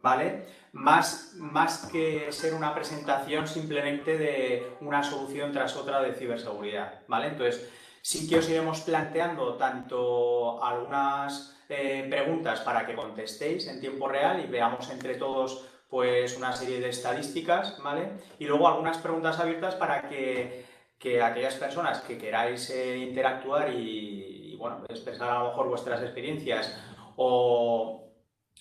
¿vale? Más que ser una presentación simplemente de una solución tras otra de ciberseguridad, ¿vale? Entonces, sí que os iremos planteando tanto algunas preguntas para que contestéis en tiempo real y veamos entre todos pues una serie de estadísticas, ¿vale? Y luego algunas preguntas abiertas para que aquellas personas que queráis interactuar y, bueno, expresar a lo mejor vuestras experiencias o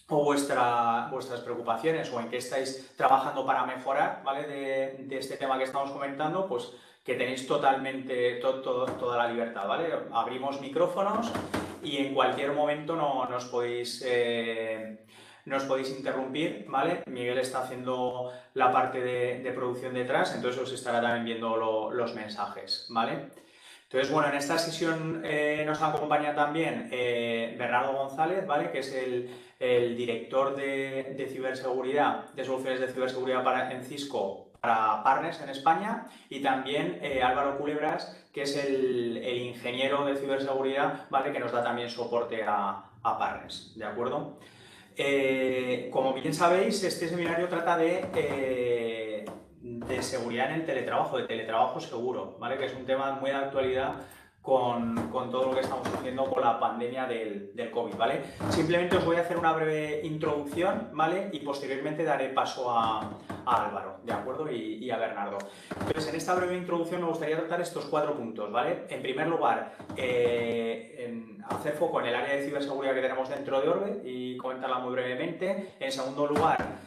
vuestras preocupaciones o en qué estáis trabajando para mejorar, ¿vale? De este tema que estamos comentando, pues que tenéis totalmente toda la libertad, ¿vale? Abrimos micrófonos y en cualquier momento nos podéis interrumpir, ¿vale? Miguel está haciendo la parte de producción detrás, entonces os estará también viendo los mensajes, ¿vale? Entonces, bueno, en esta sesión nos acompaña también Bernardo González, ¿vale? Que es el director de ciberseguridad, de soluciones de ciberseguridad en Cisco para partners en España, y también Álvaro Culebras, que es el ingeniero de ciberseguridad, ¿vale? Que nos da también soporte a partners, ¿de acuerdo? Como bien sabéis, este seminario trata de seguridad en el teletrabajo, de teletrabajo seguro, ¿vale? Que es un tema muy de actualidad con todo lo que estamos haciendo con la pandemia del COVID, ¿vale? Simplemente os voy a hacer una breve introducción, ¿vale? Y posteriormente daré paso a Álvaro, ¿de acuerdo? Y a Bernardo. Entonces, en esta breve introducción me gustaría tratar estos 4 puntos, ¿vale? En primer lugar, hacer foco en el área de ciberseguridad que tenemos dentro de Orbe y comentarla muy brevemente. En segundo lugar,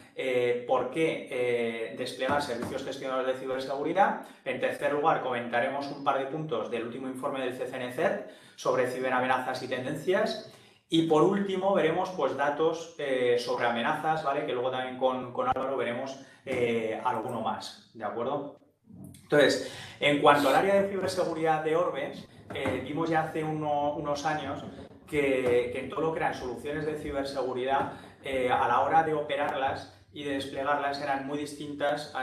por qué desplegar servicios gestionados de ciberseguridad. En tercer lugar, comentaremos un par de puntos del último informe del CCNCERT sobre ciberamenazas y tendencias. Y por último, veremos pues, datos sobre amenazas, ¿vale? Que luego también con Álvaro veremos alguno más, ¿de acuerdo? Entonces, en cuanto al área de ciberseguridad de Orbe, vimos ya hace unos años que en todo lo que eran soluciones de ciberseguridad, a la hora de operarlas y de desplegarlas eran muy distintas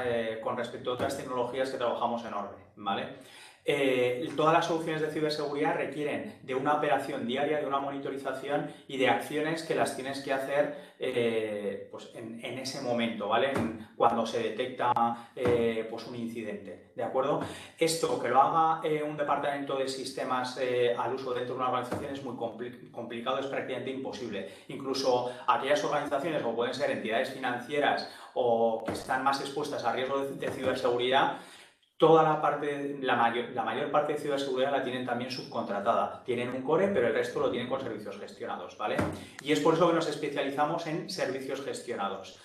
con respecto a otras tecnologías que trabajamos en Orbe, ¿vale? Todas las soluciones de ciberseguridad requieren de una operación diaria, de una monitorización y de acciones que las tienes que hacer pues en ese momento, ¿vale? Cuando se detecta pues un incidente, ¿de acuerdo? Esto que lo haga un departamento de sistemas al uso dentro de una organización es muy complicado, es prácticamente imposible. Incluso aquellas organizaciones, como pueden ser entidades financieras o que están más expuestas a riesgos de ciberseguridad, toda la mayor parte de ciberseguridad la tienen también subcontratada. Tienen un core, pero el resto lo tienen con servicios gestionados, ¿vale? Y es por eso que nos especializamos en servicios gestionados.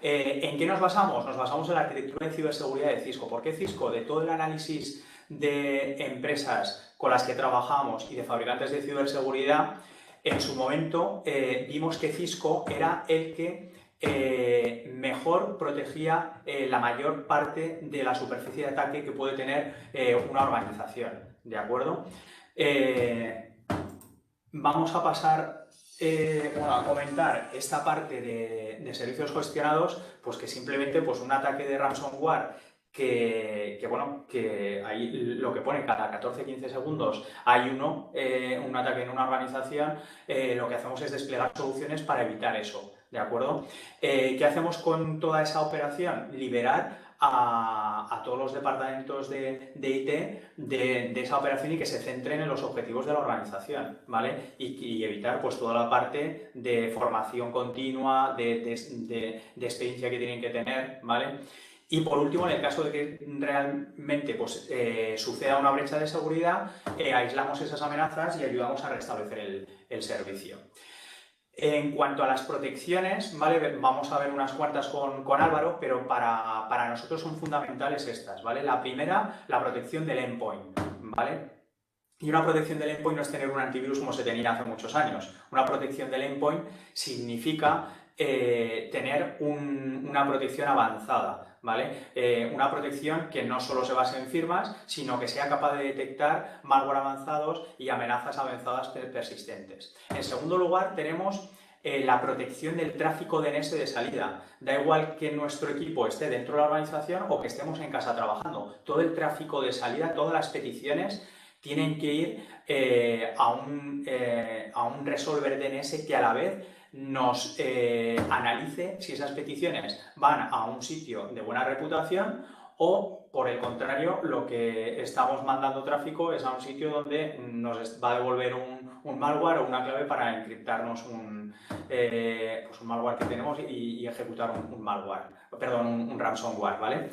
¿En qué nos basamos? Nos basamos en la arquitectura de ciberseguridad de Cisco. ¿Por qué Cisco? De todo el análisis de empresas con las que trabajamos y de fabricantes de ciberseguridad, en su momento vimos que Cisco era el que mejor protegía la mayor parte de la superficie de ataque que puede tener una organización, ¿de acuerdo? Vamos a pasar a comentar esta parte de servicios gestionados, pues que simplemente pues un ataque de ransomware que ahí lo que pone cada 14-15 segundos hay un ataque en una organización, lo que hacemos es desplegar soluciones para evitar eso, ¿de acuerdo? ¿Qué hacemos con toda esa operación? Liberar a todos los departamentos de IT de esa operación y que se centren en los objetivos de la organización, ¿vale? Y evitar pues toda la parte de formación continua, de experiencia que tienen que tener, ¿vale? Y por último, en el caso de que realmente pues, suceda una brecha de seguridad, aislamos esas amenazas y ayudamos a restablecer el servicio. En cuanto a las protecciones, ¿vale? Vamos a ver unas cuantas con Álvaro, pero para nosotros son fundamentales estas, ¿vale? La primera, la protección del endpoint, ¿vale? Y una protección del endpoint no es tener un antivirus como se tenía hace muchos años. Una protección del endpoint significa tener una protección avanzada, ¿vale? Una protección que no solo se base en firmas, sino que sea capaz de detectar malware avanzados y amenazas avanzadas persistentes. En segundo lugar, tenemos la protección del tráfico DNS de salida. Da igual que nuestro equipo esté dentro de la organización o que estemos en casa trabajando. Todo el tráfico de salida, todas las peticiones tienen que ir a un resolver DNS que a la vez nos analice si esas peticiones van a un sitio de buena reputación o, por el contrario, lo que estamos mandando tráfico es a un sitio donde nos va a devolver un malware o una clave para encriptarnos pues un malware que tenemos y ejecutar un malware, perdón, un ransomware, ¿vale?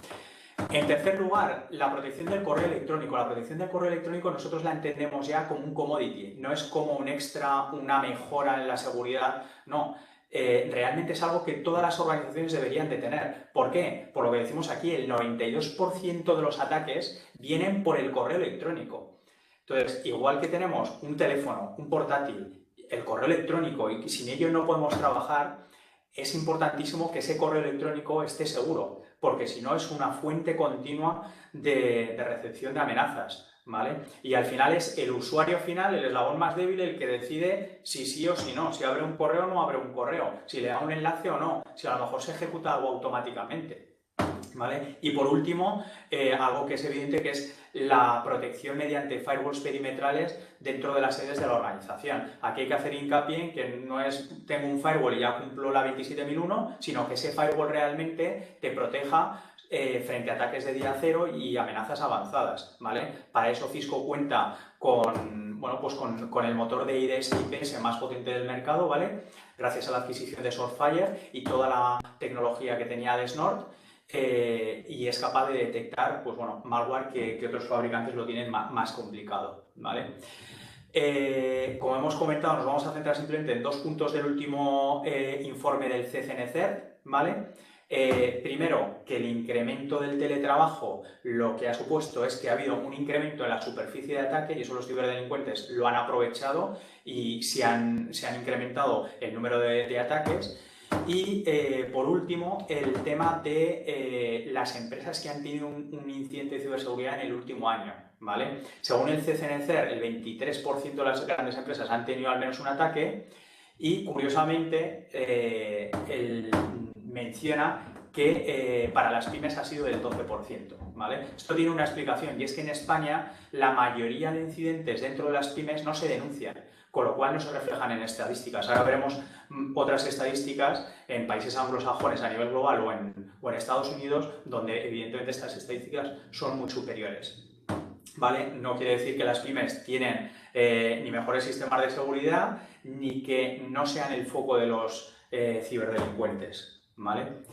En tercer lugar, la protección del correo electrónico. La protección del correo electrónico nosotros la entendemos ya como un commodity, no es como un extra, una mejora en la seguridad, no. Realmente es algo que todas las organizaciones deberían de tener. ¿Por qué? Por lo que decimos aquí, el 92% de los ataques vienen por el correo electrónico. Entonces, igual que tenemos un teléfono, un portátil, el correo electrónico y sin ello no podemos trabajar, es importantísimo que ese correo electrónico esté seguro, porque si no es una fuente continua de recepción de amenazas, ¿vale? Y al final es el usuario final, el eslabón más débil, el que decide si sí o si no, si abre un correo o no abre un correo, si le da un enlace o no, si a lo mejor se ejecuta algo automáticamente. ¿Vale? Y por último, algo que es evidente, que es la protección mediante firewalls perimetrales dentro de las sedes de la organización. Aquí hay que hacer hincapié en que no es tengo un firewall y ya cumplo la 27001, sino que ese firewall realmente te proteja frente a ataques de día cero y amenazas avanzadas, ¿vale? Para eso Cisco cuenta con, bueno, pues con el motor de IDS IPS más potente del mercado, ¿vale? Gracias a la adquisición de Swordfire y toda la tecnología que tenía de Snort. Y es capaz de detectar, pues bueno, malware que otros fabricantes lo tienen más complicado, ¿vale? Como hemos comentado, nos vamos a centrar simplemente en 2 puntos del último informe del CCNCERT, ¿vale? Primero, que el incremento del teletrabajo lo que ha supuesto es que ha habido un incremento en la superficie de ataque y eso los ciberdelincuentes lo han aprovechado y se han incrementado el número de ataques. Y por último, el tema de las empresas que han tenido un incidente de ciberseguridad en el último año, ¿vale? Según el CCNCER, el 23% de las grandes empresas han tenido al menos un ataque y, curiosamente, él menciona que para las pymes ha sido del 12%, ¿vale? Esto tiene una explicación y es que en España la mayoría de incidentes dentro de las pymes no se denuncian, con lo cual no se reflejan en estadísticas. Ahora veremos otras estadísticas en países anglosajones a nivel global o en Estados Unidos, donde evidentemente estas estadísticas son muy superiores, ¿vale? No quiere decir que las pymes tienen ni mejores sistemas de seguridad ni que no sean el foco de los ciberdelincuentes, ¿vale?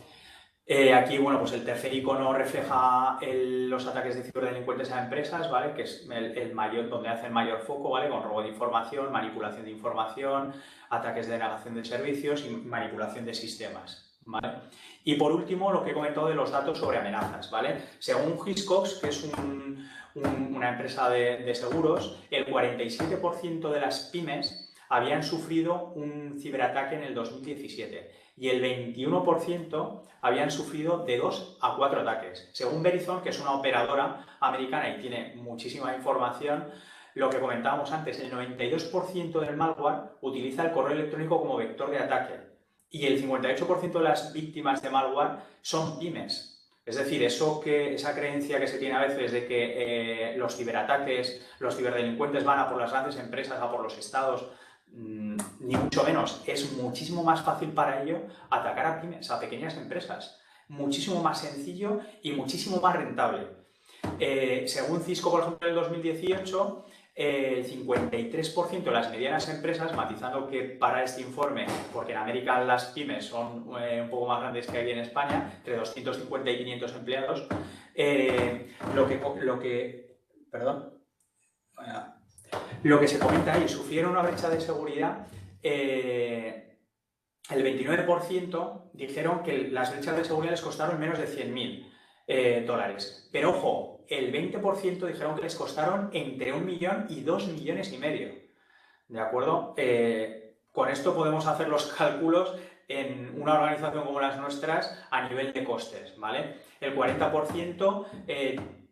Aquí, bueno, pues el tercer icono refleja los ataques de ciberdelincuentes a empresas, ¿vale? Que es el mayor, donde hacen mayor foco, ¿vale? Con robo de información, manipulación de información, ataques de denegación de servicios y manipulación de sistemas, ¿vale? Y por último, lo que he comentado de los datos sobre amenazas, ¿vale? Según Hiscox, que es una empresa de seguros, el 47% de las pymes habían sufrido un ciberataque en el 2017 y el 21% habían sufrido de 2 a 4 ataques. Según Verizon, que es una operadora americana y tiene muchísima información, lo que comentábamos antes, el 92% del malware utiliza el correo electrónico como vector de ataque y el 58% de las víctimas de malware son pymes. Es decir, esa creencia que se tiene a veces de que los ciberataques, los ciberdelincuentes van a por las grandes empresas, a por los estados, ni mucho menos. Es muchísimo más fácil para ello atacar a pymes, a pequeñas empresas. Muchísimo más sencillo y muchísimo más rentable. Según Cisco, por ejemplo, en el 2018, el 53% de las medianas empresas, matizando que para este informe, porque en América las pymes son un poco más grandes que aquí en España, entre 250 y 500 empleados, lo que se comenta ahí, sufrieron una brecha de seguridad. El 29% dijeron que las brechas de seguridad les costaron menos de $100.000. Pero ojo, el 20% dijeron que les costaron entre 1 millón y 2 millones y medio. ¿De acuerdo? Con esto podemos hacer los cálculos en una organización como las nuestras a nivel de costes, ¿vale? El 40%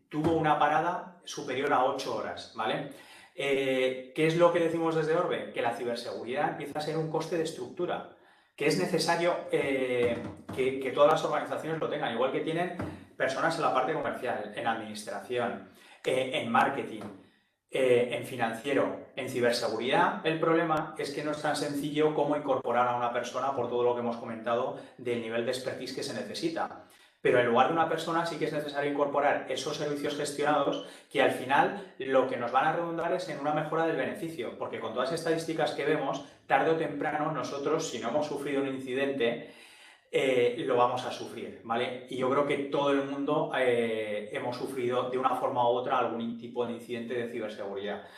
tuvo una parada superior a 8 horas, ¿vale? ¿Qué es lo que decimos desde Orbe? Que la ciberseguridad empieza a ser un coste de estructura, que es necesario que todas las organizaciones lo tengan, igual que tienen personas en la parte comercial, en administración, en marketing. En financiero, en ciberseguridad, el problema es que no es tan sencillo como incorporar a una persona por todo lo que hemos comentado del nivel de expertise que se necesita. Pero en lugar de una persona sí que es necesario incorporar esos servicios gestionados que al final lo que nos van a redundar es en una mejora del beneficio, porque con todas las estadísticas que vemos, tarde o temprano nosotros, si no hemos sufrido un incidente, lo vamos a sufrir, ¿vale? Y yo creo que todo el mundo hemos sufrido de una forma u otra algún tipo de incidente de ciberseguridad.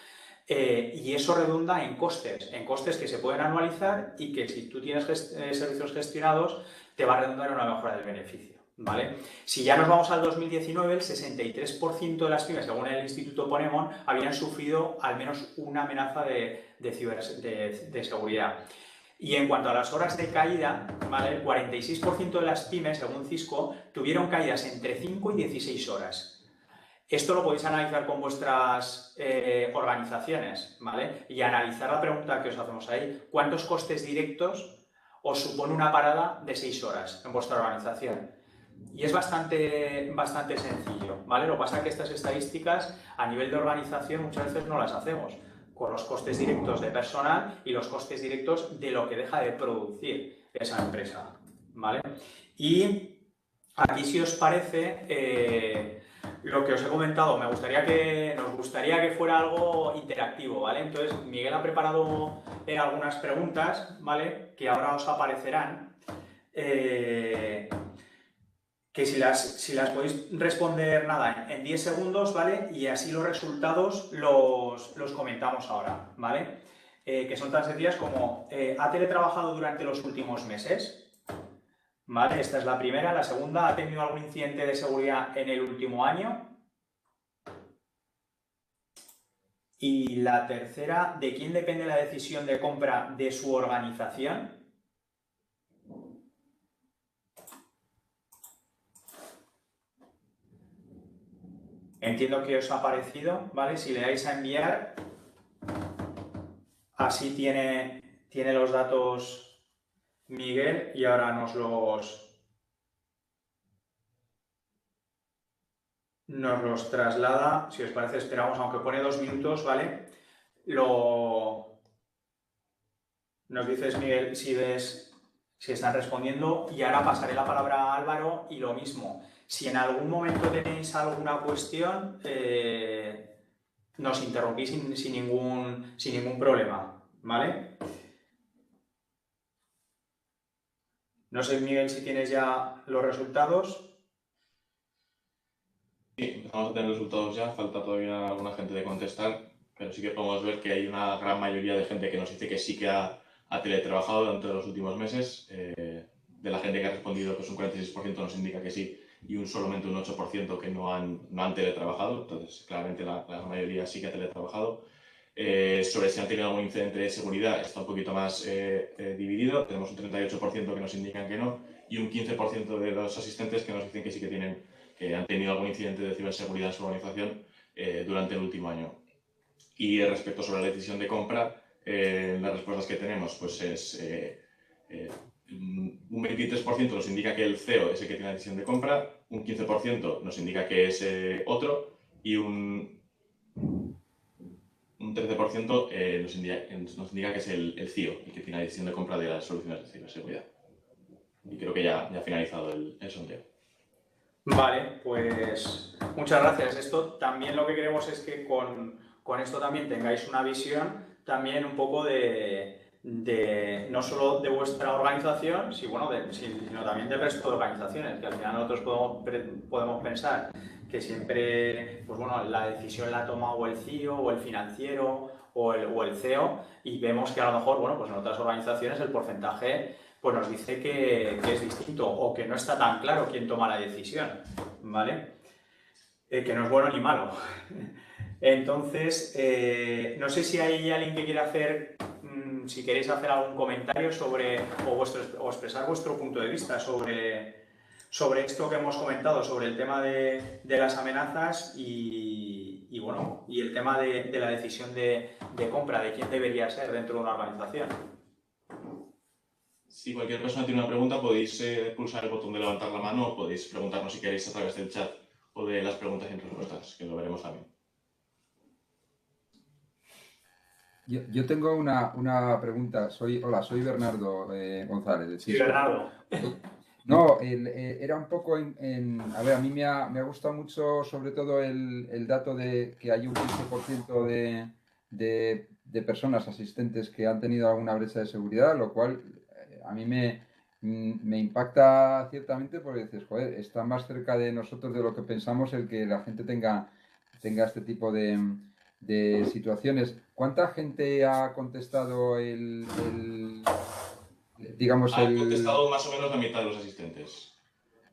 Y eso redunda en costes que se pueden anualizar y que si tú tienes servicios gestionados te va a redundar en una mejora del beneficio, ¿vale? Si ya nos vamos al 2019, el 63% de las pymes, según el Instituto Ponemon, habían sufrido al menos una amenaza de seguridad. Y en cuanto a las horas de caída, ¿vale? El 46% de las pymes, según Cisco, tuvieron caídas entre 5 y 16 horas. Esto lo podéis analizar con vuestras organizaciones, ¿vale? Y analizar la pregunta que os hacemos ahí. ¿Cuántos costes directos os supone una parada de 6 horas en vuestra organización? Y es bastante sencillo, ¿vale? Lo que pasa es que estas estadísticas a nivel de organización muchas veces no las hacemos, con los costes directos de personal y los costes directos de lo que deja de producir esa empresa, ¿vale? Y aquí, si os parece, lo que os he comentado, nos gustaría que fuera algo interactivo, ¿vale? Entonces, Miguel ha preparado algunas preguntas, ¿vale? Que ahora os aparecerán. Que si las podéis responder, nada, en 10 segundos, ¿vale? Y así los resultados los comentamos ahora, ¿vale? Que son tan sencillas como, ¿ha teletrabajado durante los últimos meses? ¿Vale? Esta es la primera. La segunda, ¿ha tenido algún incidente de seguridad en el último año? Y la tercera, ¿de quién depende la decisión de compra de su organización? Entiendo que os ha parecido, ¿vale? Si le dais a enviar, así tiene los datos Miguel y ahora nos los traslada. Si os parece, esperamos, aunque pone 2 minutos, ¿vale? Nos dices, Miguel, si están respondiendo, y ahora pasaré la palabra a Álvaro y lo mismo. Si en algún momento tenéis alguna cuestión, nos interrumpís sin ningún problema, ¿vale? No sé, Miguel, si tienes ya los resultados. Sí, empezamos a tener resultados ya, falta todavía alguna gente de contestar, pero sí que podemos ver que hay una gran mayoría de gente que nos dice que sí que ha teletrabajado durante los últimos meses. De la gente que ha respondido, pues un 46% nos indica que sí y solamente un 8% que no han teletrabajado. Entonces, claramente la mayoría sí que ha teletrabajado. Sobre si han tenido algún incidente de seguridad está un poquito más dividido. Tenemos un 38% que nos indican que no y un 15% de los asistentes que nos dicen que sí que han tenido algún incidente de ciberseguridad en su organización durante el último año. Y respecto sobre la decisión de compra, las respuestas que tenemos pues es un 23% nos indica que el CEO es el que tiene la decisión de compra, un 15% nos indica que es otro y un 13% nos indica que es el CIO el que tiene la decisión de compra de las soluciones de ciberseguridad. Y creo que ya ha finalizado el sondeo. Vale, pues muchas gracias. Esto también lo que queremos es que con esto también tengáis una visión también un poco de no solo de vuestra organización, sino también del resto de organizaciones, que al final nosotros podemos pensar que siempre, pues bueno, la decisión la toma o el CIO o el financiero o el CEO y vemos que a lo mejor, bueno, pues en otras organizaciones el porcentaje pues nos dice que es distinto o que no está tan claro quién toma la decisión, ¿vale? Que no es bueno ni malo. Entonces, no sé si hay alguien que quiera hacer, si queréis hacer algún comentario o expresar vuestro punto de vista sobre esto que hemos comentado, sobre el tema de las amenazas y bueno, y el tema de la decisión de compra, de quién debería ser dentro de una organización. Si cualquier persona tiene una pregunta, podéis pulsar el botón de levantar la mano o podéis preguntarnos si queréis a través del chat o de las preguntas y respuestas, que lo veremos también. Yo tengo una pregunta. Hola, soy Bernardo González de Sí, Cisco. Bernardo. No, era un poco a ver, a mí me ha gustado mucho sobre todo el dato de que hay un 15% de personas asistentes que han tenido alguna brecha de seguridad, lo cual a mí me impacta ciertamente porque dices, joder, está más cerca de nosotros de lo que pensamos el que la gente tenga este tipo de situaciones. ¿Cuánta gente ha contestado digamos, Han contestado más o menos la mitad de los asistentes.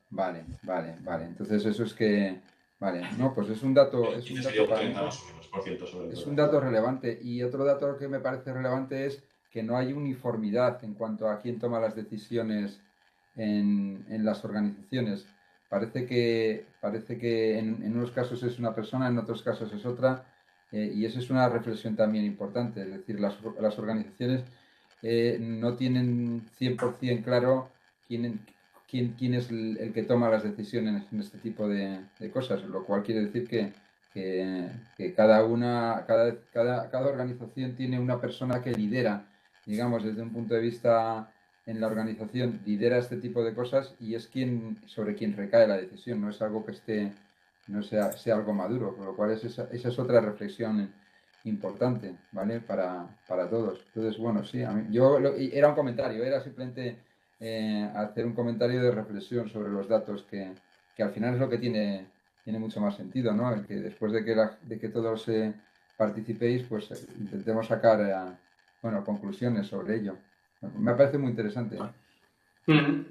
Vale, vale, vale. Entonces eso es que, vale, no, pues El es un 15 sería dato un para 30 mí, más o menos, por ciento sobre el es un total. dato relevante. Y otro dato que me parece relevante es que no hay uniformidad en cuanto a quién toma las decisiones en las organizaciones. Parece que en unos casos es una persona, en otros casos es otra, y esa es una reflexión también importante. Es decir, las organizaciones no tienen 100% claro quién, quién es el que toma las decisiones en este tipo de cosas, lo cual quiere decir que cada organización tiene una persona que lidera, digamos, desde un punto de vista en la organización, lidera este tipo de cosas y es sobre quien recae la decisión, no es algo que sea algo maduro, con lo cual esa es otra reflexión importante, ¿vale? Para todos. Entonces, bueno, sí, era un comentario, era simplemente hacer un comentario de reflexión sobre los datos que al final es lo que tiene mucho más sentido, ¿no? El que después de que todos participéis, pues intentemos sacar, bueno, conclusiones sobre ello. Me parece muy interesante, ¿eh? Mm.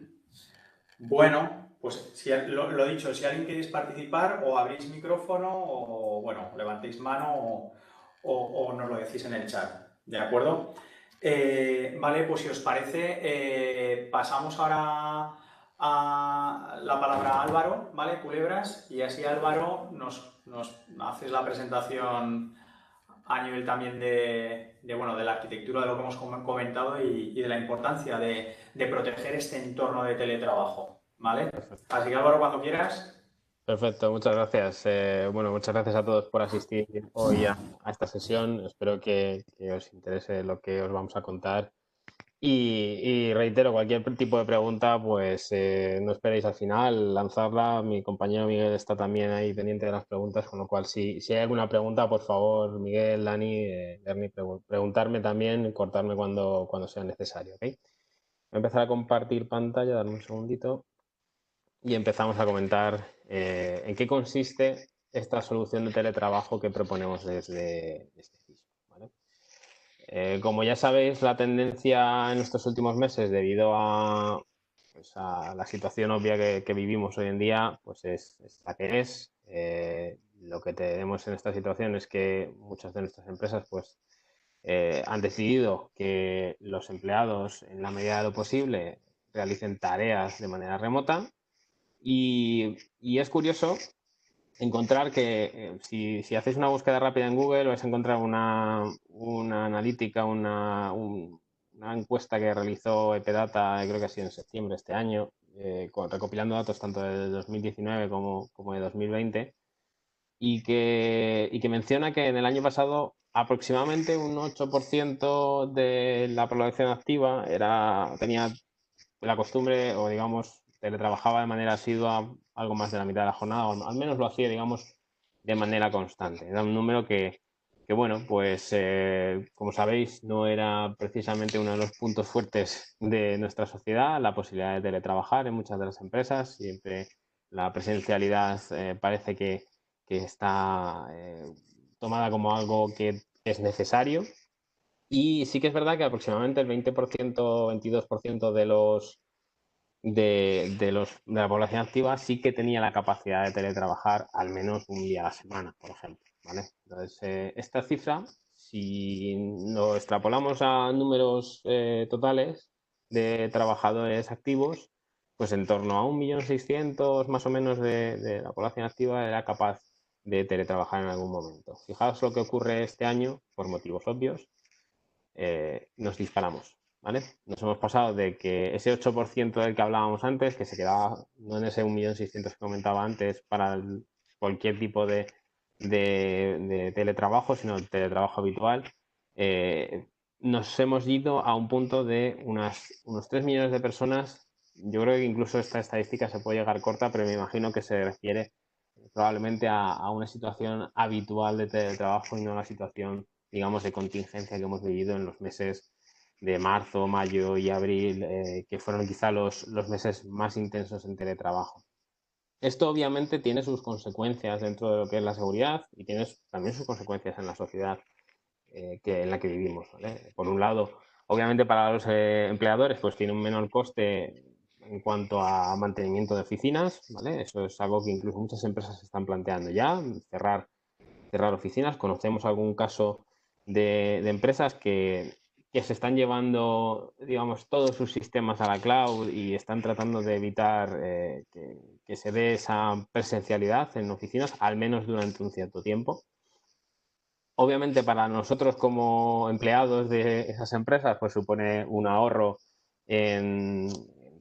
Bueno, pues lo dicho, si alguien queréis participar, o abrís micrófono o, bueno, levantéis mano o nos lo decís en el chat, ¿de acuerdo? Vale, pues si os parece, pasamos ahora a la palabra a Álvaro, ¿vale? Culebras, y así Álvaro nos haces la presentación a nivel también bueno, de la arquitectura, de lo que hemos comentado y de la importancia de proteger este entorno de teletrabajo, ¿vale? Perfecto. Así que Álvaro, cuando quieras. Perfecto, muchas gracias. Bueno, muchas gracias a todos por asistir hoy a esta sesión. Espero que os interese lo que os vamos a contar. Y reitero, cualquier tipo de pregunta, pues no esperéis al final, lanzarla. Mi compañero Miguel está también ahí pendiente de las preguntas, con lo cual si hay alguna pregunta, por favor, Miguel, Dani, Berni, preguntarme también, cortarme cuando sea necesario, ¿ok? Voy a empezar a compartir pantalla, darme un segundito y empezamos a comentar en qué consiste esta solución de teletrabajo que proponemos desde Cisco, ¿vale? Como ya sabéis, la tendencia en estos últimos meses, debido pues a la situación obvia que vivimos hoy en día, pues es la que es. Lo que tenemos en esta situación es que muchas de nuestras empresas pues, han decidido que los empleados, en la medida de lo posible, realicen tareas de manera remota. Y es curioso encontrar que si hacéis una búsqueda rápida en Google vais a encontrar una analítica, una encuesta que realizó Epedata, creo que ha sido en septiembre de este año, recopilando datos tanto de 2019 como de 2020, y que menciona que en el año pasado aproximadamente un 8% de la población activa tenía la costumbre, o digamos, teletrabajaba de manera asidua algo más de la mitad de la jornada, o al menos lo hacía, digamos, de manera constante. Era un número que bueno, pues como sabéis, no era precisamente uno de los puntos fuertes de nuestra sociedad, la posibilidad de teletrabajar en muchas de las empresas. Siempre la presencialidad parece que está tomada como algo que es necesario. Y sí que es verdad que aproximadamente el 20%, 22% de la población activa sí que tenía la capacidad de teletrabajar al menos un día a la semana, por ejemplo, ¿vale? Entonces, esta cifra, si lo extrapolamos a números totales de trabajadores activos, pues en torno a 1.600.000 más o menos de la población activa era capaz de teletrabajar en algún momento. Fijaos lo que ocurre este año, por motivos obvios, nos disparamos, ¿vale? Nos hemos pasado de que ese 8% del que hablábamos antes, que se quedaba no en ese 1.600.000 que comentaba antes para cualquier tipo de teletrabajo, sino el teletrabajo habitual, nos hemos ido a un punto de unos 3 millones de personas. Yo creo que incluso esta estadística se puede llegar corta, pero me imagino que se refiere probablemente a una situación habitual de teletrabajo y no a la situación, digamos, de contingencia que hemos vivido en los meses de marzo, mayo y abril, que fueron quizá los meses más intensos en teletrabajo. Esto obviamente tiene sus consecuencias dentro de lo que es la seguridad y tiene también sus consecuencias en la sociedad en la que vivimos, ¿vale? Por un lado, obviamente para los empleadores pues tiene un menor coste en cuanto a mantenimiento de oficinas, ¿vale? Eso es algo que incluso muchas empresas se están planteando ya, cerrar oficinas. Conocemos algún caso de empresas que se están llevando, digamos, todos sus sistemas a la cloud y están tratando de evitar que se dé esa presencialidad en oficinas, al menos durante un cierto tiempo. Obviamente para nosotros como empleados de esas empresas pues supone un ahorro en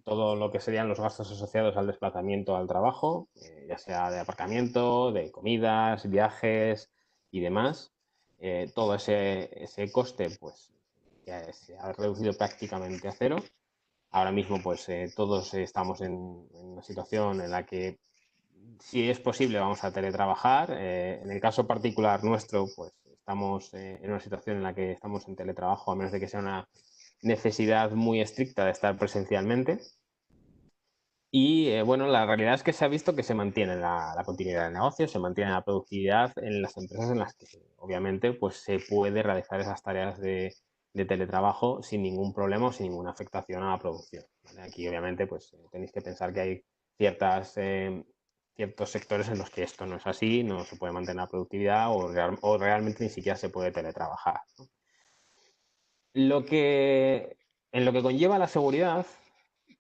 todo lo que serían los gastos asociados al desplazamiento al trabajo, ya sea de aparcamiento, de comidas, viajes y demás. Todo ese coste pues ya se ha reducido prácticamente a cero. Ahora mismo pues todos estamos en una situación en la que si es posible vamos a teletrabajar. En el caso particular nuestro, pues estamos en una situación en la que estamos en teletrabajo, a menos de que sea una necesidad muy estricta de estar presencialmente. Y bueno, la realidad es que se ha visto que se mantiene la continuidad del negocio, se mantiene la productividad en las empresas en las que obviamente pues se puede realizar esas tareas de teletrabajo sin ningún problema o sin ninguna afectación a la producción, ¿vale? Aquí obviamente pues tenéis que pensar que hay ciertos sectores en los que esto no es así, no se puede mantener la productividad o realmente ni siquiera se puede teletrabajar, ¿no? En lo que conlleva la seguridad,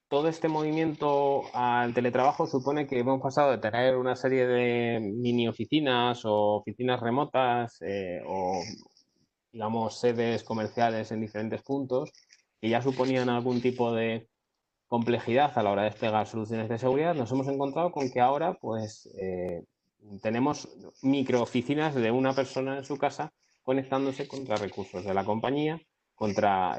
todo este movimiento al teletrabajo supone que hemos pasado de tener una serie de mini oficinas o oficinas remotas o, digamos, sedes comerciales en diferentes puntos que ya suponían algún tipo de complejidad a la hora de desplegar soluciones de seguridad. Nos hemos encontrado con que ahora pues tenemos microoficinas de una persona en su casa conectándose contra recursos de la compañía, contra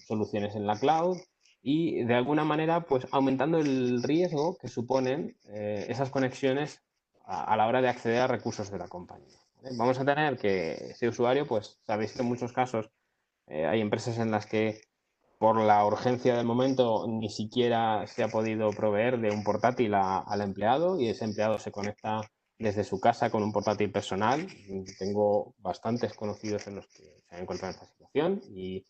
soluciones en la cloud y de alguna manera pues aumentando el riesgo que suponen esas conexiones a la hora de acceder a recursos de la compañía, ¿vale? Vamos a tener que ese usuario, pues sabéis que en muchos casos hay empresas en las que por la urgencia del momento ni siquiera se ha podido proveer de un portátil al empleado y ese empleado se conecta desde su casa con un portátil personal. Tengo bastantes conocidos en los que se han encontrado en esta situación y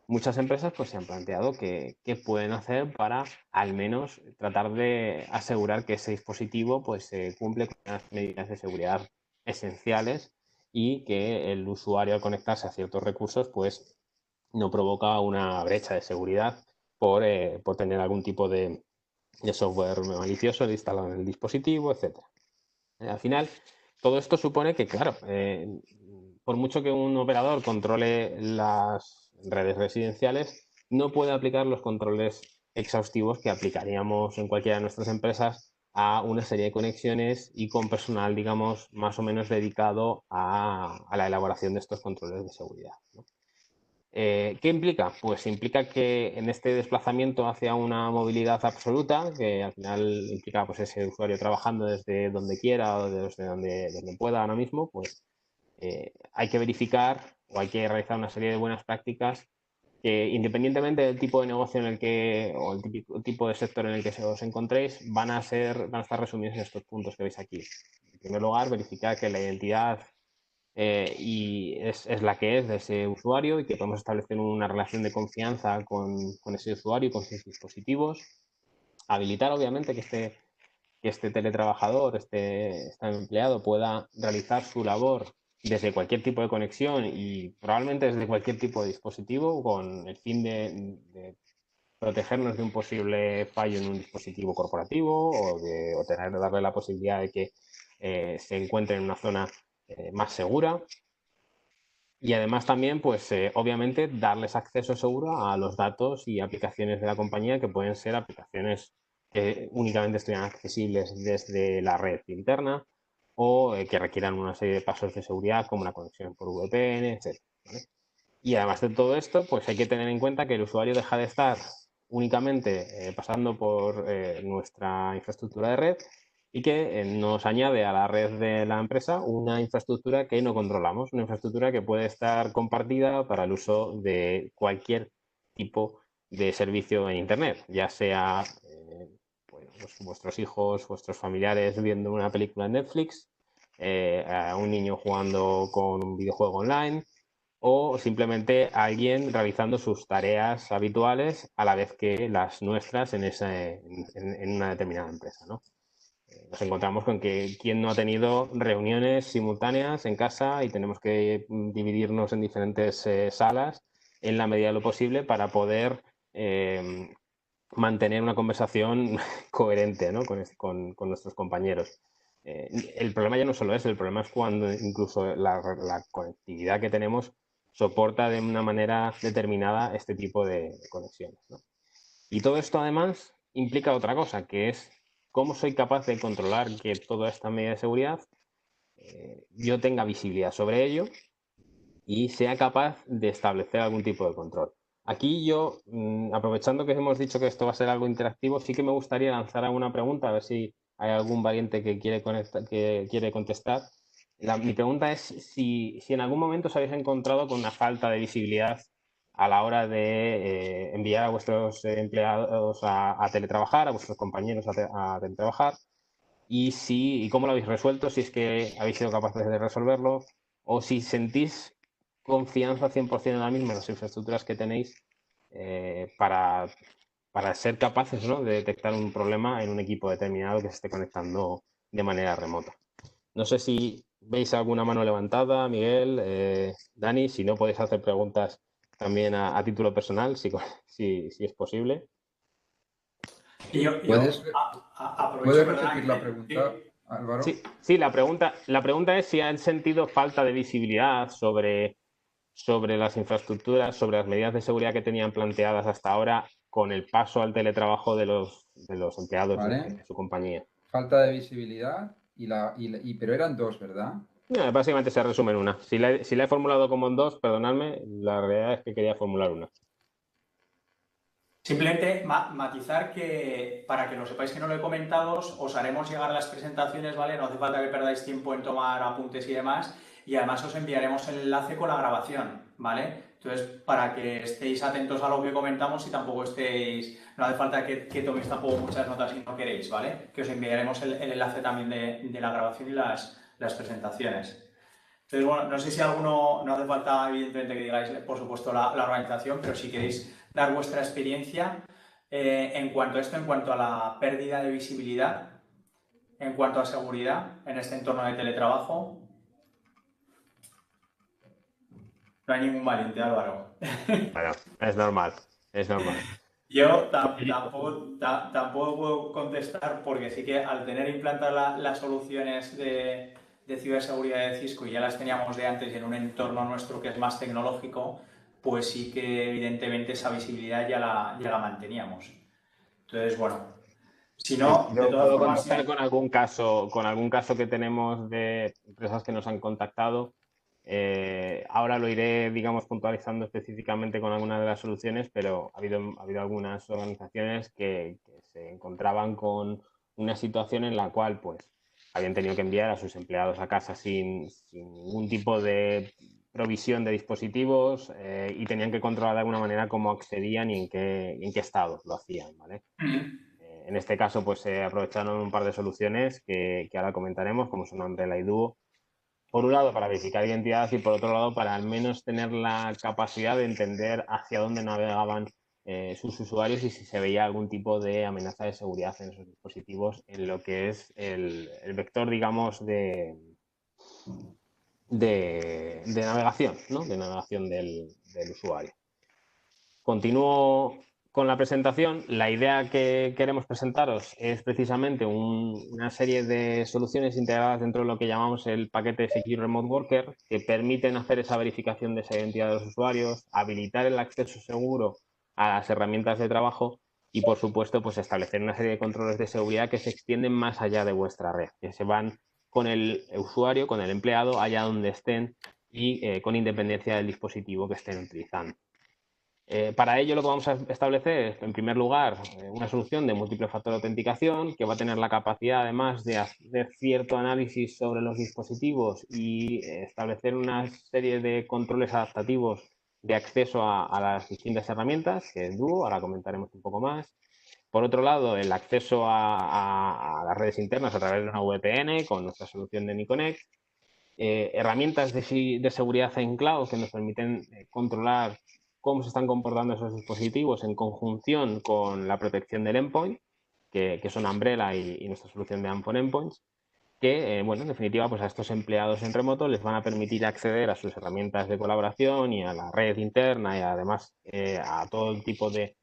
muchas empresas pues se han planteado qué pueden hacer para al menos tratar de asegurar que ese dispositivo pues cumple con las medidas de seguridad esenciales y que el usuario al conectarse a ciertos recursos pues no provoca una brecha de seguridad por tener algún tipo de software malicioso instalado en el dispositivo, etc. Al final, todo esto supone que, claro, por mucho que un operador controle las redes residenciales, no puede aplicar los controles exhaustivos que aplicaríamos en cualquiera de nuestras empresas a una serie de conexiones y con personal, digamos, más o menos dedicado a la elaboración de estos controles de seguridad, ¿no? ¿Qué implica? Pues implica que en este desplazamiento hacia una movilidad absoluta, que al final implica pues, ese usuario trabajando desde donde quiera o desde donde pueda ahora mismo, pues hay que verificar o hay que realizar una serie de buenas prácticas que independientemente del tipo de negocio en el que o el tipo de sector en el que os encontréis, van a estar resumidos en estos puntos que veis aquí. En primer lugar, verificar que la identidad y es la que es de ese usuario y que podemos establecer una relación de confianza con ese usuario y con sus dispositivos. Habilitar, obviamente, que este teletrabajador, este empleado pueda realizar su labor desde cualquier tipo de conexión y probablemente desde cualquier tipo de dispositivo con el fin de protegernos de un posible fallo en un dispositivo corporativo o darle la posibilidad de que se encuentre en una zona más segura. Y además también, pues obviamente, darles acceso seguro a los datos y aplicaciones de la compañía que pueden ser aplicaciones que únicamente estén accesibles desde la red interna o que requieran una serie de pasos de seguridad como la conexión por VPN, etc. ¿Vale? Y además de todo esto, pues hay que tener en cuenta que el usuario deja de estar únicamente pasando por nuestra infraestructura de red y que nos añade a la red de la empresa una infraestructura que no controlamos, una infraestructura que puede estar compartida para el uso de cualquier tipo de servicio en Internet, ya sea pues, vuestros hijos, vuestros familiares viendo una película en Netflix, a un niño jugando con un videojuego online o simplemente alguien realizando sus tareas habituales a la vez que las nuestras en una determinada empresa, ¿no? Nos encontramos con que quién no ha tenido reuniones simultáneas en casa y tenemos que dividirnos en diferentes salas en la medida de lo posible para poder mantener una conversación coherente, ¿no? con nuestros compañeros. El problema ya no solo es, el problema es cuando incluso la conectividad que tenemos soporta de una manera determinada este tipo de conexiones, ¿no? Y todo esto además implica otra cosa, que es cómo soy capaz de controlar que toda esta medida de seguridad yo tenga visibilidad sobre ello y sea capaz de establecer algún tipo de control. Aquí yo, aprovechando que hemos dicho que esto va a ser algo interactivo, sí que me gustaría lanzar alguna pregunta, a ver si hay algún valiente que quiere contestar. Mi pregunta es si en algún momento os habéis encontrado con una falta de visibilidad a la hora de enviar a vuestros empleados a teletrabajar, a vuestros compañeros a teletrabajar, y cómo lo habéis resuelto, si es que habéis sido capaces de resolverlo, o si sentís confianza 100% en la misma, en las infraestructuras que tenéis, para ser capaces, ¿no?, de detectar un problema en un equipo determinado que se esté conectando de manera remota. No sé si veis alguna mano levantada, Miguel, Dani, si no podéis hacer preguntas también a título personal, si es posible. Y yo ¿Puedes, aprovecho, ¿puedes perdona, repetir la pregunta, Álvaro? Sí, la pregunta es si han sentido falta de visibilidad sobre las infraestructuras, sobre las medidas de seguridad que tenían planteadas hasta ahora con el paso al teletrabajo de los empleados ¿Vale? de su compañía. Falta de visibilidad pero eran dos, ¿verdad? Básicamente se resume en una. Si la he formulado como en dos, perdonadme, la realidad es que quería formular una. simplemente matizar que, para que lo sepáis que no lo he comentado, os haremos llegar las presentaciones, ¿vale? No hace falta que perdáis tiempo en tomar apuntes y demás, y además os enviaremos el enlace con la grabación, ¿vale? Entonces, para que estéis atentos a lo que comentamos y tampoco no hace falta que toméis tampoco muchas notas si no queréis, ¿vale? Que os enviaremos el enlace también de la grabación y las presentaciones. Entonces, bueno, no sé si alguno, no hace falta evidentemente que digáis, por supuesto, la organización, pero si queréis dar vuestra experiencia en cuanto a esto, en cuanto a la pérdida de visibilidad, en cuanto a seguridad en este entorno de teletrabajo. No hay ningún valiente, Álvaro. Bueno, es normal, es normal. Yo tampoco puedo contestar porque sí que al tener implantadas las soluciones de ciberseguridad de Cisco y ya las teníamos de antes y en un entorno nuestro que es más tecnológico, pues sí que evidentemente esa visibilidad ya la manteníamos. Entonces, bueno, si no, de Yo todas puedo formas, contestar con algún caso que tenemos de empresas que nos han contactado. Ahora lo iré, digamos, puntualizando específicamente con algunas de las soluciones, pero ha habido algunas organizaciones que se encontraban con una situación en la cual, pues, habían tenido que enviar a sus empleados a casa sin ningún tipo de provisión de dispositivos, y tenían que controlar de alguna manera cómo accedían y en qué estado lo hacían, ¿vale? En este caso, pues se aprovecharon un par de soluciones que ahora comentaremos, como son Umbrella y Duo. Por un lado, para verificar identidad y por otro lado, para al menos tener la capacidad de entender hacia dónde navegaban sus usuarios y si se veía algún tipo de amenaza de seguridad en esos dispositivos en lo que es el vector, digamos, de navegación, ¿no? De navegación del usuario. Continúo con la presentación. La idea que queremos presentaros es precisamente una serie de soluciones integradas dentro de lo que llamamos el paquete Secure Remote Worker, que permiten hacer esa verificación de esa identidad de los usuarios, habilitar el acceso seguro a las herramientas de trabajo y, por supuesto, pues establecer una serie de controles de seguridad que se extienden más allá de vuestra red, que se van con el usuario, con el empleado, allá donde estén, y con independencia del dispositivo que estén utilizando. Para ello lo que vamos a establecer es, en primer lugar, una solución de múltiple factor de autenticación que va a tener la capacidad, además, de hacer cierto análisis sobre los dispositivos y establecer una serie de controles adaptativos de acceso a las distintas herramientas, que es Duo, ahora comentaremos un poco más. Por otro lado, el acceso a las redes internas a través de una VPN con nuestra solución de Mi Connect. Herramientas de seguridad en cloud que nos permiten controlar cómo se están comportando esos dispositivos en conjunción con la protección del endpoint, que son Umbrella y nuestra solución de Endpoint Endpoints, que, bueno, en definitiva, pues a estos empleados en remoto les van a permitir acceder a sus herramientas de colaboración y a la red interna y además a todo el tipo de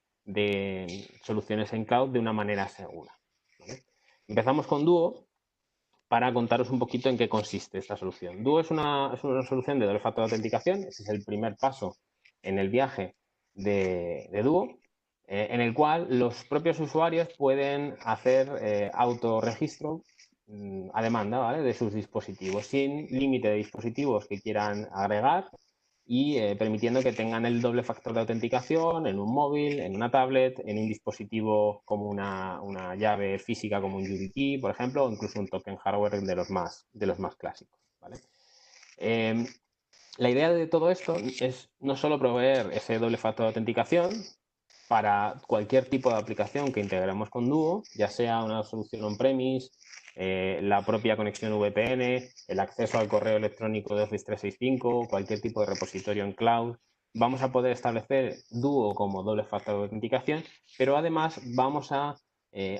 soluciones en cloud de una manera segura, ¿vale? Empezamos con Duo para contaros un poquito en qué consiste esta solución. Duo es una solución de doble factor de autenticación. Ese es el primer paso en el viaje de Duo, en el cual los propios usuarios pueden hacer autorregistro a demanda, ¿vale?, de sus dispositivos, sin límite de dispositivos que quieran agregar y permitiendo que tengan el doble factor de autenticación en un móvil, en una tablet, en un dispositivo como una llave física como un YubiKey, por ejemplo, o incluso un token hardware de los más clásicos, ¿vale? La idea de todo esto es no solo proveer ese doble factor de autenticación para cualquier tipo de aplicación que integremos con Duo, ya sea una solución on-premise, la propia conexión VPN, el acceso al correo electrónico de Office 365, cualquier tipo de repositorio en cloud. Vamos a poder establecer Duo como doble factor de autenticación, pero además vamos a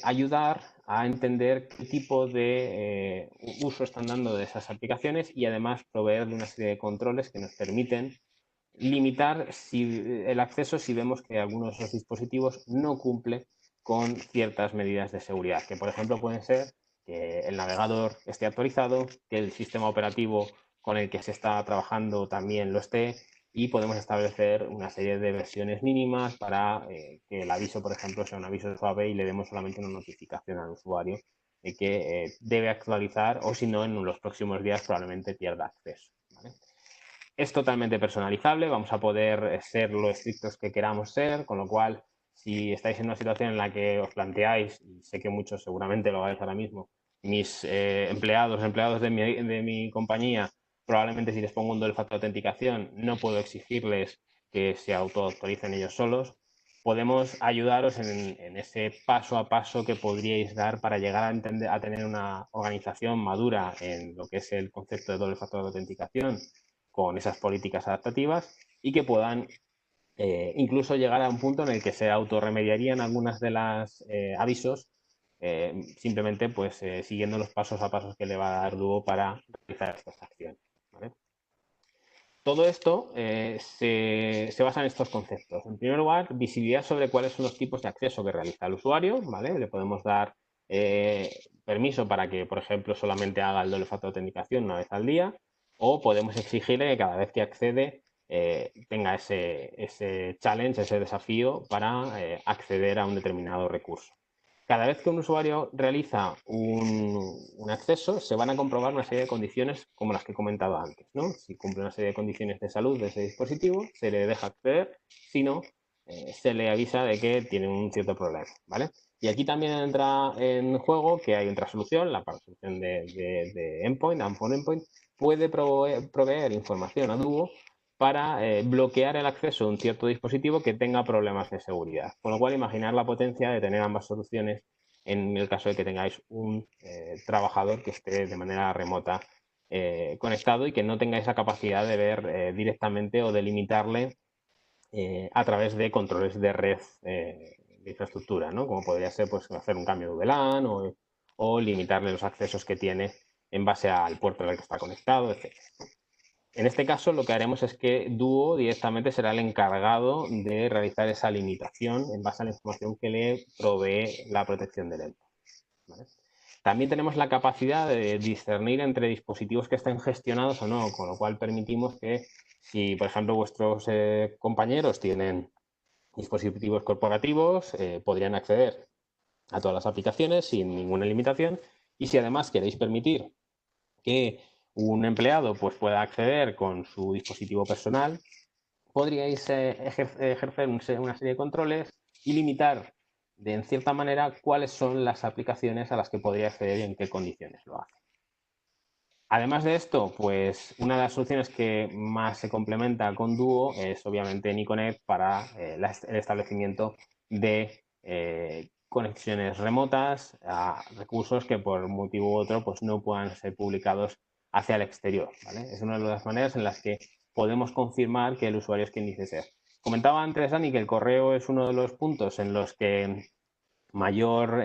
ayudar a entender qué tipo de uso están dando de esas aplicaciones y además proveer de una serie de controles que nos permiten limitar el acceso si vemos que alguno de esos dispositivos no cumple con ciertas medidas de seguridad, que por ejemplo pueden ser que el navegador esté actualizado, que el sistema operativo con el que se está trabajando también lo esté, y podemos establecer una serie de versiones mínimas para que el aviso, por ejemplo, sea un aviso suave y le demos solamente una notificación al usuario de que debe actualizar, o si no, en los próximos días probablemente pierda acceso, ¿vale? Es totalmente personalizable, vamos a poder ser lo estrictos que queramos ser, con lo cual, si estáis en una situación en la que os planteáis, y sé que muchos seguramente lo hagáis ahora mismo, mis empleados de mi compañía, probablemente si les pongo un doble factor de autenticación, no puedo exigirles que se autoautoricen ellos solos. Podemos ayudaros en ese paso a paso que podríais dar para llegar a tener una organización madura en lo que es el concepto de doble factor de autenticación, con esas políticas adaptativas, y que puedan incluso llegar a un punto en el que se autorremediarían algunas de las avisos simplemente pues siguiendo los pasos a pasos que le va a dar Duo para realizar estas acciones, ¿vale? Todo esto se basa en estos conceptos. En primer lugar, visibilidad sobre cuáles son los tipos de acceso que realiza el usuario, ¿vale? Le podemos dar permiso para que, por ejemplo, solamente haga el doble factor de autenticación una vez al día, o podemos exigirle que cada vez que accede tenga ese challenge, ese desafío para acceder a un determinado recurso. Cada vez que un usuario realiza un acceso, se van a comprobar una serie de condiciones como las que he comentado antes, ¿no? Si cumple una serie de condiciones de salud de ese dispositivo, se le deja acceder; si no, se le avisa de que tiene un cierto problema, ¿vale? Y aquí también entra en juego que hay otra solución, la solución de Endpoint, Endpoint, puede proveer información a Duo para bloquear el acceso a un cierto dispositivo que tenga problemas de seguridad. Con lo cual, imaginar la potencia de tener ambas soluciones en el caso de que tengáis un trabajador que esté de manera remota conectado y que no tenga esa capacidad de ver directamente o de limitarle a través de controles de red de infraestructura, ¿no? Como podría ser pues, hacer un cambio de VLAN o limitarle los accesos que tiene en base al puerto al que está conectado, etc. En este caso, lo que haremos es que Duo directamente será el encargado de realizar esa limitación en base a la información que le provee la protección del endpoint, ¿vale? También tenemos la capacidad de discernir entre dispositivos que estén gestionados o no, con lo cual permitimos que si, por ejemplo, vuestros compañeros tienen dispositivos corporativos, podrían acceder a todas las aplicaciones sin ninguna limitación. Y si además queréis permitir que un empleado pues, pueda acceder con su dispositivo personal, podríais ejercer una serie de controles y limitar en cierta manera cuáles son las aplicaciones a las que podría acceder y en qué condiciones lo hace. Además de esto, pues una de las soluciones que más se complementa con Duo es obviamente Niconet para el establecimiento de conexiones remotas a recursos que por motivo u otro pues no puedan ser publicados hacia el exterior, ¿vale? Es una de las maneras en las que podemos confirmar que el usuario es quien dice ser. Comentaba antes, Dani, que el correo es uno de los puntos en los que mayor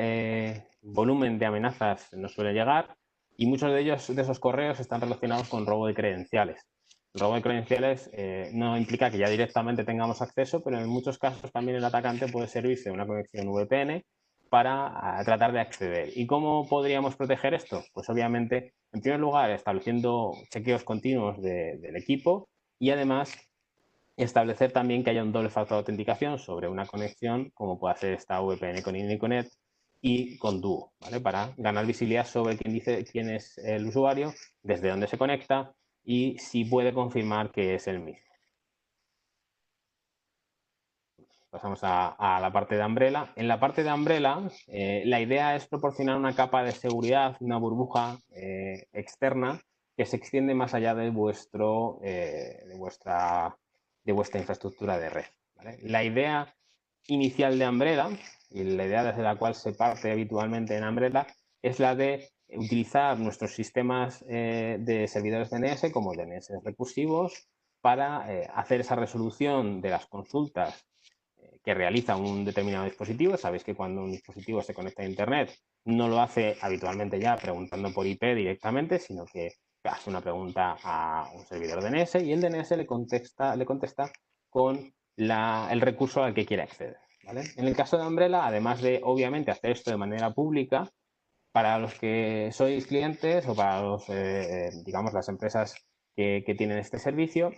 volumen de amenazas nos suele llegar y muchos de ellos, de esos correos, están relacionados con robo de credenciales. El robo de credenciales no implica que ya directamente tengamos acceso, pero en muchos casos también el atacante puede servirse de una conexión VPN para tratar de acceder. ¿Y cómo podríamos proteger esto? Pues obviamente, en primer lugar, estableciendo chequeos continuos del equipo y además establecer también que haya un doble factor de autenticación sobre una conexión, como puede ser esta VPN con Niconet y con Duo, ¿vale? Para ganar visibilidad sobre quién es el usuario, desde dónde se conecta y si puede confirmar que es el mismo. Pasamos a la parte de Umbrella. En la parte de Umbrella, la idea es proporcionar una capa de seguridad, una burbuja externa que se extiende más allá de vuestra infraestructura de red, ¿vale? La idea inicial de Umbrella y la idea desde la cual se parte habitualmente en Umbrella es la de utilizar nuestros sistemas de servidores DNS como DNS recursivos para hacer esa resolución de las consultas que realiza un determinado dispositivo. Sabéis que cuando un dispositivo se conecta a Internet no lo hace habitualmente ya preguntando por IP directamente, sino que hace una pregunta a un servidor DNS y el DNS le contesta con el recurso al que quiere acceder, ¿vale? En el caso de Umbrella, además de obviamente hacer esto de manera pública, para los que sois clientes o para los, digamos, las empresas que tienen este servicio,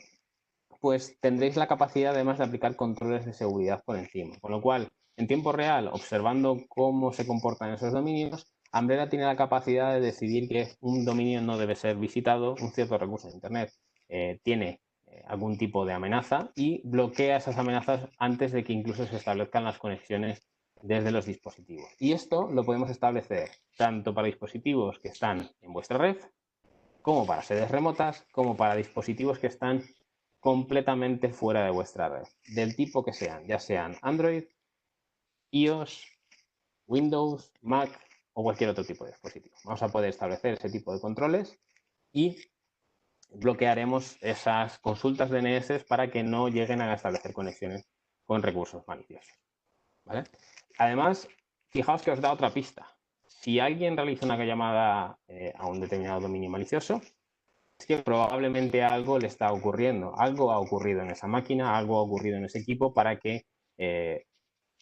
pues tendréis la capacidad además de aplicar controles de seguridad por encima. Con lo cual, en tiempo real, observando cómo se comportan esos dominios, Umbrella tiene la capacidad de decidir que un dominio no debe ser visitado, un cierto recurso de Internet tiene algún tipo de amenaza y bloquea esas amenazas antes de que incluso se establezcan las conexiones desde los dispositivos. Y esto lo podemos establecer tanto para dispositivos que están en vuestra red, como para sedes remotas, como para dispositivos que están completamente fuera de vuestra red, del tipo que sean, ya sean Android, iOS, Windows, Mac o cualquier otro tipo de dispositivo. Vamos a poder establecer ese tipo de controles y bloquearemos esas consultas DNS para que no lleguen a establecer conexiones con recursos maliciosos, ¿vale? Además, fijaos que os da otra pista. Si alguien realiza una llamada a un determinado dominio malicioso, es que probablemente algo le está ocurriendo, algo ha ocurrido en esa máquina, algo ha ocurrido en ese equipo para que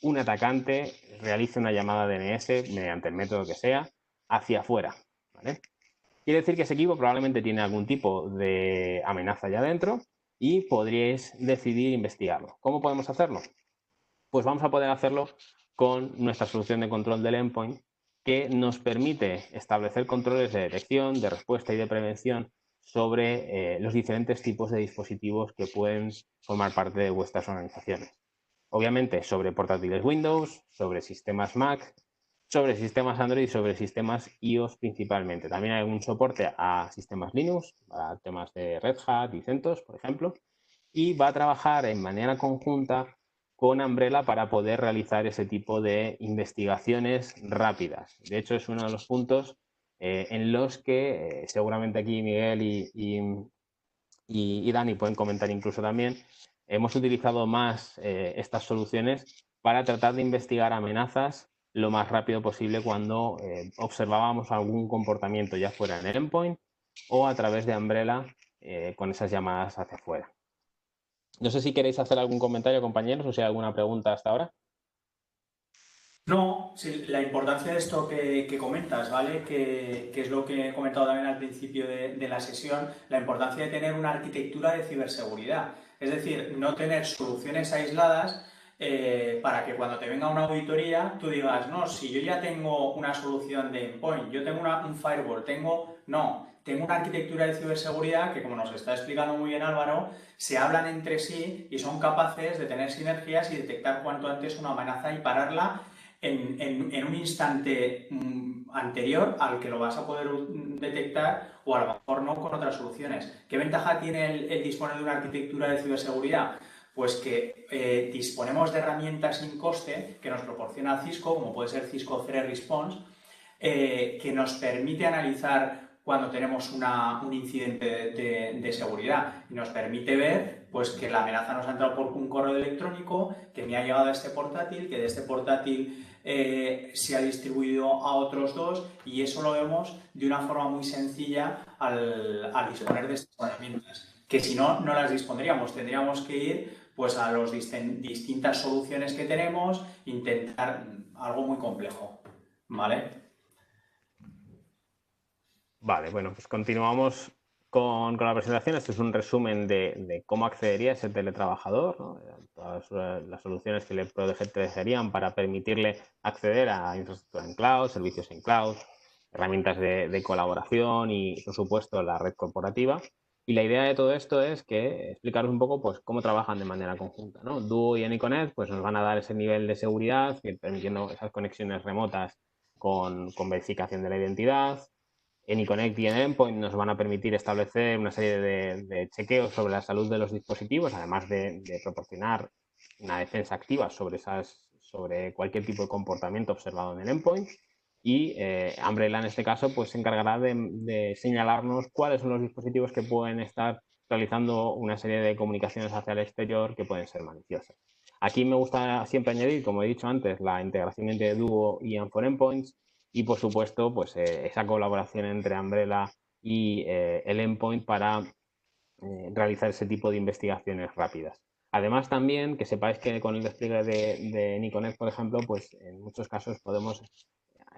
un atacante realice una llamada DNS mediante el método que sea hacia afuera, ¿vale? Quiere decir que ese equipo probablemente tiene algún tipo de amenaza allá adentro y podríais decidir investigarlo. ¿Cómo podemos hacerlo? Pues vamos a poder hacerlo con nuestra solución de control del endpoint que nos permite establecer controles de detección, de respuesta y de prevención sobre los diferentes tipos de dispositivos que pueden formar parte de vuestras organizaciones. Obviamente sobre portátiles Windows, sobre sistemas Mac, sobre sistemas Android y sobre sistemas iOS principalmente. También hay algún soporte a sistemas Linux, a temas de Red Hat y CentOS, por ejemplo, y va a trabajar en manera conjunta con Umbrella para poder realizar ese tipo de investigaciones rápidas. De hecho, es uno de los puntos en los que seguramente aquí Miguel y Dani pueden comentar incluso también, hemos utilizado más estas soluciones para tratar de investigar amenazas lo más rápido posible cuando observábamos algún comportamiento, ya fuera en el endpoint o a través de Umbrella con esas llamadas hacia afuera. No sé si queréis hacer algún comentario, compañeros, o si hay alguna pregunta hasta ahora. No, sí, la importancia de esto que comentas, ¿vale? Que es lo que he comentado también al principio de la sesión, la importancia de tener una arquitectura de ciberseguridad. Es decir, no tener soluciones aisladas para que cuando te venga una auditoría tú digas, no, si yo ya tengo una solución de endpoint, yo tengo un firewall, tengo una arquitectura de ciberseguridad que, como nos está explicando muy bien Álvaro, se hablan entre sí y son capaces de tener sinergias y detectar cuanto antes una amenaza y pararla en un instante anterior al que lo vas a poder detectar, o a lo mejor no con otras soluciones. ¿Qué ventaja tiene el disponer de una arquitectura de ciberseguridad? Pues que disponemos de herramientas sin coste que nos proporciona Cisco, como puede ser Cisco Threat Response, que nos permite analizar cuando tenemos un incidente de seguridad y nos permite ver pues, que la amenaza nos ha entrado por un correo electrónico, que me ha llegado a este portátil, que de este portátil se ha distribuido a otros dos, y eso lo vemos de una forma muy sencilla al disponer de estas herramientas, que si no, no las dispondríamos, tendríamos que ir pues, a las distintas soluciones que tenemos, intentar algo muy complejo, ¿vale? Vale, bueno, pues continuamos con la presentación. Este es un resumen de cómo accedería ese teletrabajador, ¿no? Todas las soluciones que le protegerían para permitirle acceder a infraestructura en cloud, servicios en cloud, herramientas de colaboración y, por supuesto, la red corporativa. Y la idea de todo esto es que explicaros un poco pues, cómo trabajan de manera conjunta, ¿no? Duo y AnyConnect pues, nos van a dar ese nivel de seguridad, permitiendo esas conexiones remotas con verificación de la identidad. AnyConnect y Endpoint nos van a permitir establecer una serie de chequeos sobre la salud de los dispositivos, además de proporcionar una defensa activa sobre cualquier tipo de comportamiento observado en el endpoint. Y Umbrella en este caso pues, se encargará de señalarnos cuáles son los dispositivos que pueden estar realizando una serie de comunicaciones hacia el exterior que pueden ser maliciosas. Aquí me gusta siempre añadir, como he dicho antes, la integración entre Duo y Unfor Endpoints, y por supuesto pues esa colaboración entre Umbrella y el endpoint para realizar ese tipo de investigaciones rápidas. Además también que sepáis que con el despliegue de NiConnect, por ejemplo, pues en muchos casos podemos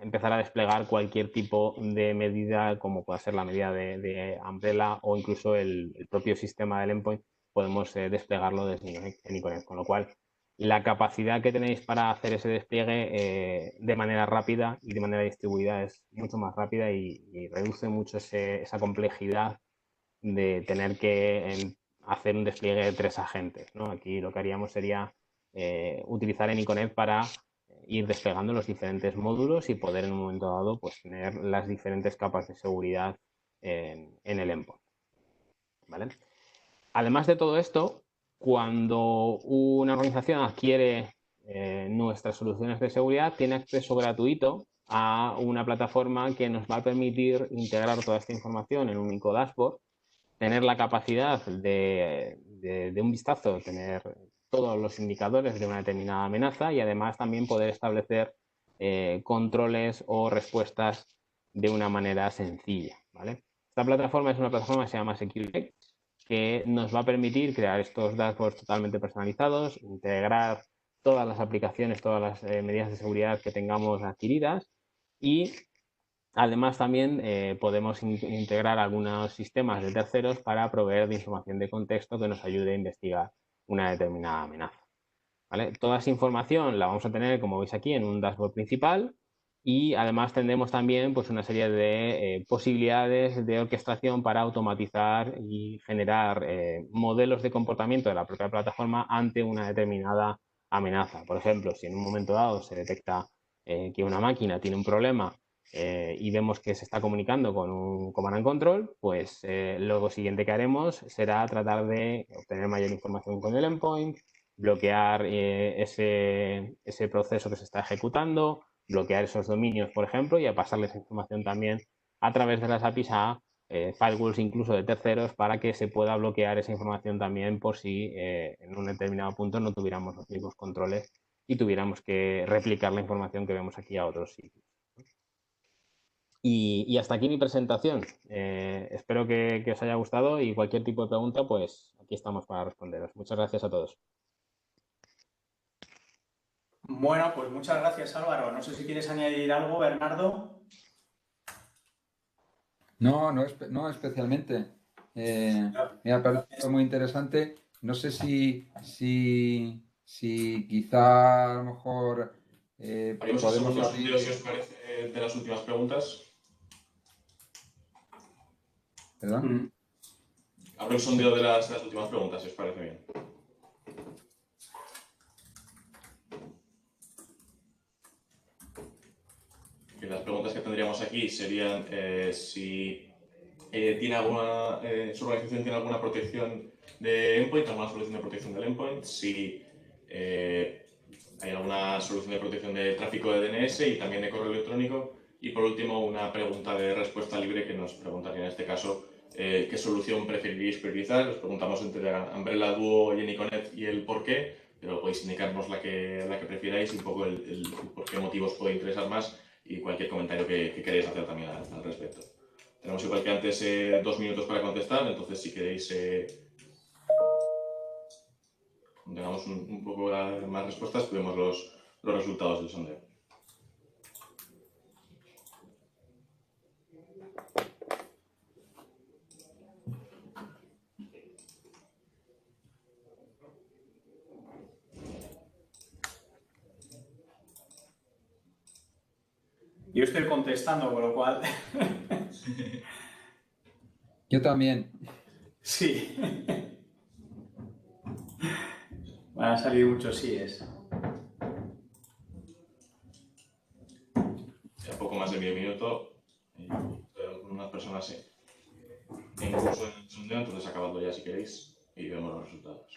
empezar a desplegar cualquier tipo de medida, como pueda ser la medida de Umbrella o incluso el propio sistema del endpoint, podemos desplegarlo desde NiConnect, con lo cual la capacidad que tenéis para hacer ese despliegue de manera rápida y de manera distribuida es mucho más rápida y reduce mucho esa complejidad de tener que hacer un despliegue de 3 agentes, ¿no? Aquí lo que haríamos sería utilizar AnyConnect para ir desplegando los diferentes módulos y poder en un momento dado pues, tener las diferentes capas de seguridad en el endpoint, ¿vale? Además de todo esto, cuando una organización adquiere nuestras soluciones de seguridad, tiene acceso gratuito a una plataforma que nos va a permitir integrar toda esta información en un único dashboard, tener la capacidad de un vistazo, tener todos los indicadores de una determinada amenaza y además también poder establecer controles o respuestas de una manera sencilla, ¿vale? Esta plataforma es una plataforma que se llama SecureX, que nos va a permitir crear estos dashboards totalmente personalizados, integrar todas las aplicaciones, todas las medidas de seguridad que tengamos adquiridas, y además también podemos integrar algunos sistemas de terceros para proveer de información de contexto que nos ayude a investigar una determinada amenaza, ¿vale? Toda esa información la vamos a tener, como veis aquí, en un dashboard principal, y además tendremos también pues, una serie de posibilidades de orquestación para automatizar y generar modelos de comportamiento de la propia plataforma ante una determinada amenaza. Por ejemplo, si en un momento dado se detecta que una máquina tiene un problema y vemos que se está comunicando con un command and control, pues lo siguiente que haremos será tratar de obtener mayor información con el endpoint, bloquear ese proceso que se está ejecutando, bloquear esos dominios, por ejemplo, y a pasarles información también a través de las APIs a firewalls incluso de terceros para que se pueda bloquear esa información también por si en un determinado punto no tuviéramos los mismos controles y tuviéramos que replicar la información que vemos aquí a otros sitios. Y hasta aquí mi presentación. Espero que os haya gustado y cualquier tipo de pregunta, pues aquí estamos para responderos. Muchas gracias a todos. Bueno, pues muchas gracias, Álvaro. No sé si quieres añadir algo, Bernardo. No especialmente. Me ha parecido muy interesante. No sé si si quizá a lo mejor Haremos un podemos segundo abrir... sondeo, si os parece, de las últimas preguntas. ¿Perdón? Abro el sondeo de las últimas preguntas, si os parece bien. Y las preguntas que tendríamos aquí serían si tiene alguna, su organización tiene alguna protección de endpoint, alguna solución de protección del endpoint, si hay alguna solución de protección de tráfico de DNS y también de correo electrónico. Y por último, una pregunta de respuesta libre que nos preguntaría en este caso qué solución preferiríais priorizar. Os preguntamos entre Umbrella, Duo, JennyConnect y el por qué, pero podéis indicarnos la que prefiráis y un poco el por qué motivos puede interesar más y cualquier comentario que queréis hacer también al respecto. Tenemos igual que antes 2 minutos para contestar, entonces si queréis tengamos un poco más respuestas, vemos los resultados del sondeo. Yo estoy contestando, con lo cual... Yo también. Sí. Van a salir muchos síes. Ya poco más de medio minuto, unas personas en curso en el sondeo, entonces acabadlo ya si queréis y vemos los resultados.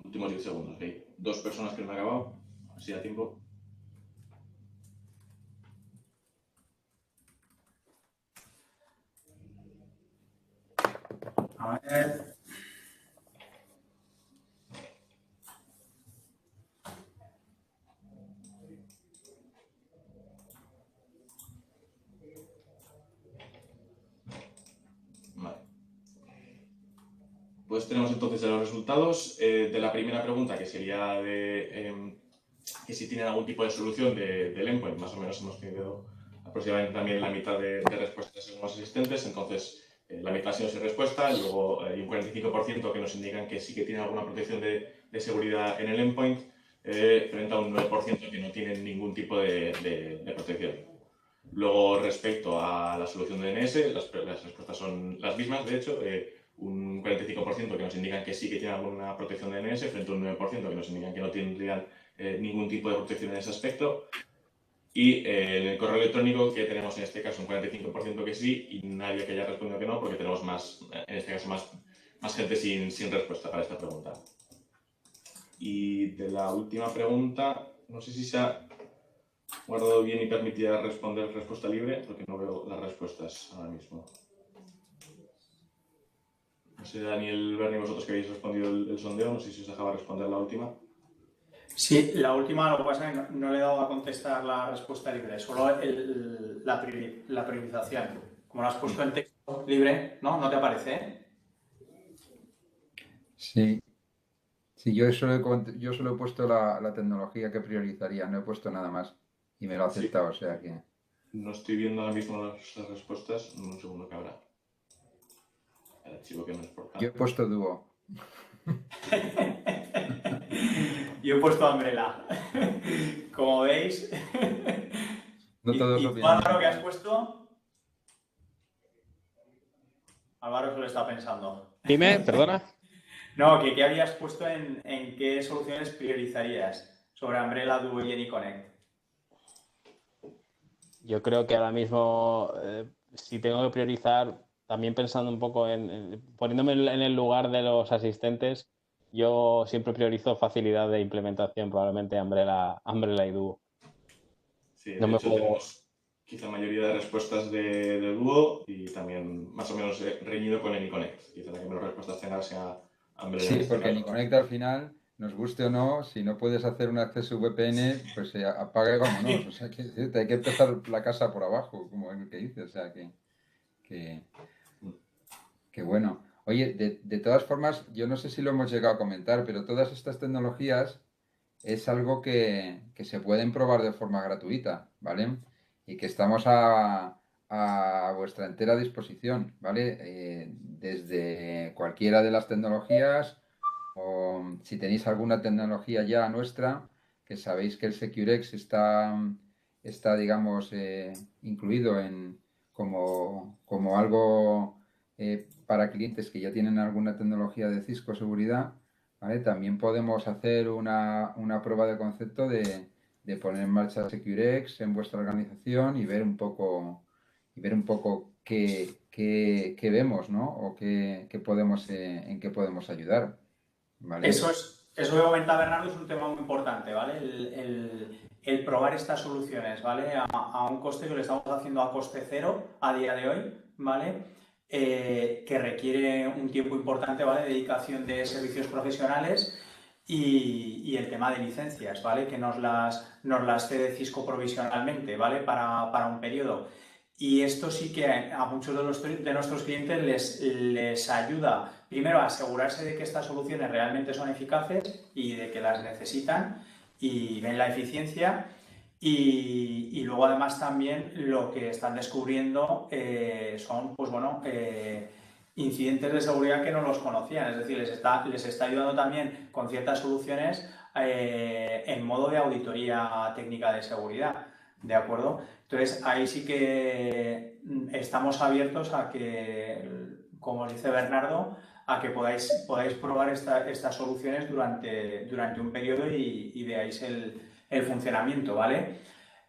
Últimos 10 segundos, hay 2 personas que no han acabado, a ver si da tiempo. A ver... Vale. Pues tenemos entonces los resultados de la primera pregunta, que sería de que si tienen algún tipo de solución del endpoint. Más o menos hemos tenido aproximadamente también la mitad de respuestas según los asistentes, entonces la mitad ha sido sin respuesta, y luego hay un 45% que nos indican que sí que tienen alguna protección de seguridad en el endpoint, frente a un 9% que no tienen ningún tipo de protección. Luego, respecto a la solución de DNS, las respuestas son las mismas, de hecho, un 45% que nos indican que sí que tienen alguna protección de DNS, frente a un 9% que nos indican que no tendrían ningún tipo de protección en ese aspecto. Y en el correo electrónico, que tenemos en este caso un 45% que sí y nadie que haya respondido que no, porque tenemos más, en este caso más gente sin respuesta para esta pregunta. Y de la última pregunta, no sé si se ha guardado bien y permitida responder respuesta libre, porque no veo las respuestas ahora mismo. No sé, Daniel, Bernie, vosotros que habéis respondido el sondeo, no sé si os dejaba responder la última. Sí, la última, lo que pasa es que no le he dado a contestar la respuesta libre, solo la priorización. Como lo has puesto en texto libre, ¿no? ¿No te aparece? Sí. Sí, yo solo he puesto la tecnología que priorizaría, no he puesto nada más. Y me lo ha aceptado, o sea que... No estoy viendo ahora mismo las respuestas, un segundo que habrá. El archivo que no es por acá. Yo he puesto dúo. Yo he puesto Umbrella. Como veis. No todos ¿Y lo tú, piensan. Álvaro, qué has puesto? Álvaro se lo está pensando. Dime, perdona. No, ¿qué habías puesto en qué soluciones priorizarías sobre Umbrella, Duo y AnyConnect? Yo creo que ahora mismo, si tengo que priorizar, también pensando un poco poniéndome en el lugar de los asistentes, yo siempre priorizo facilidad de implementación, probablemente Umbrella y Duo. Sí, No de me hecho puedo... tenemos quizá mayoría de respuestas de Duo y también más o menos reñido con AnyConnect. Quizá la que menos respuestas tenga sea Umbrella en Sí, este porque caso. ni conecta al final, nos guste o no, si no puedes hacer un acceso VPN, pues apaga y vámonos. O sea, que hay que empezar la casa por abajo, como es el que dice. O sea, que bueno. Oye, de todas formas, yo no sé si lo hemos llegado a comentar, pero todas estas tecnologías es algo que se pueden probar de forma gratuita, ¿vale? Y que estamos a vuestra entera disposición, ¿vale? Desde cualquiera de las tecnologías o si tenéis alguna tecnología ya nuestra, que sabéis que el Securex está digamos, incluido como algo para clientes que ya tienen alguna tecnología de Cisco Seguridad, ¿vale? También podemos hacer una prueba de concepto de poner en marcha Securex en vuestra organización y ver un poco qué vemos, ¿no? O qué podemos, en qué podemos ayudar, ¿vale? Eso que comenta Bernardo es un tema muy importante, ¿vale? El probar estas soluciones, ¿vale? A un coste que lo estamos haciendo a coste cero a día de hoy, ¿vale? Que requiere un tiempo importante, ¿vale? Dedicación de servicios profesionales y el tema de licencias, ¿vale? Que nos las cede Cisco provisionalmente, ¿vale? Para un periodo. Y esto sí que a muchos de nuestros clientes les ayuda, primero, a asegurarse de que estas soluciones realmente son eficaces y de que las necesitan y ven la eficiencia. Y luego, además, también lo que están descubriendo son, pues bueno, incidentes de seguridad que no los conocían. Es decir, les está ayudando también con ciertas soluciones en modo de auditoría técnica de seguridad. ¿De acuerdo? Entonces, ahí sí que estamos abiertos a que, como os dice Bernardo, a que podáis probar estas soluciones durante un periodo y veáis el funcionamiento, ¿vale?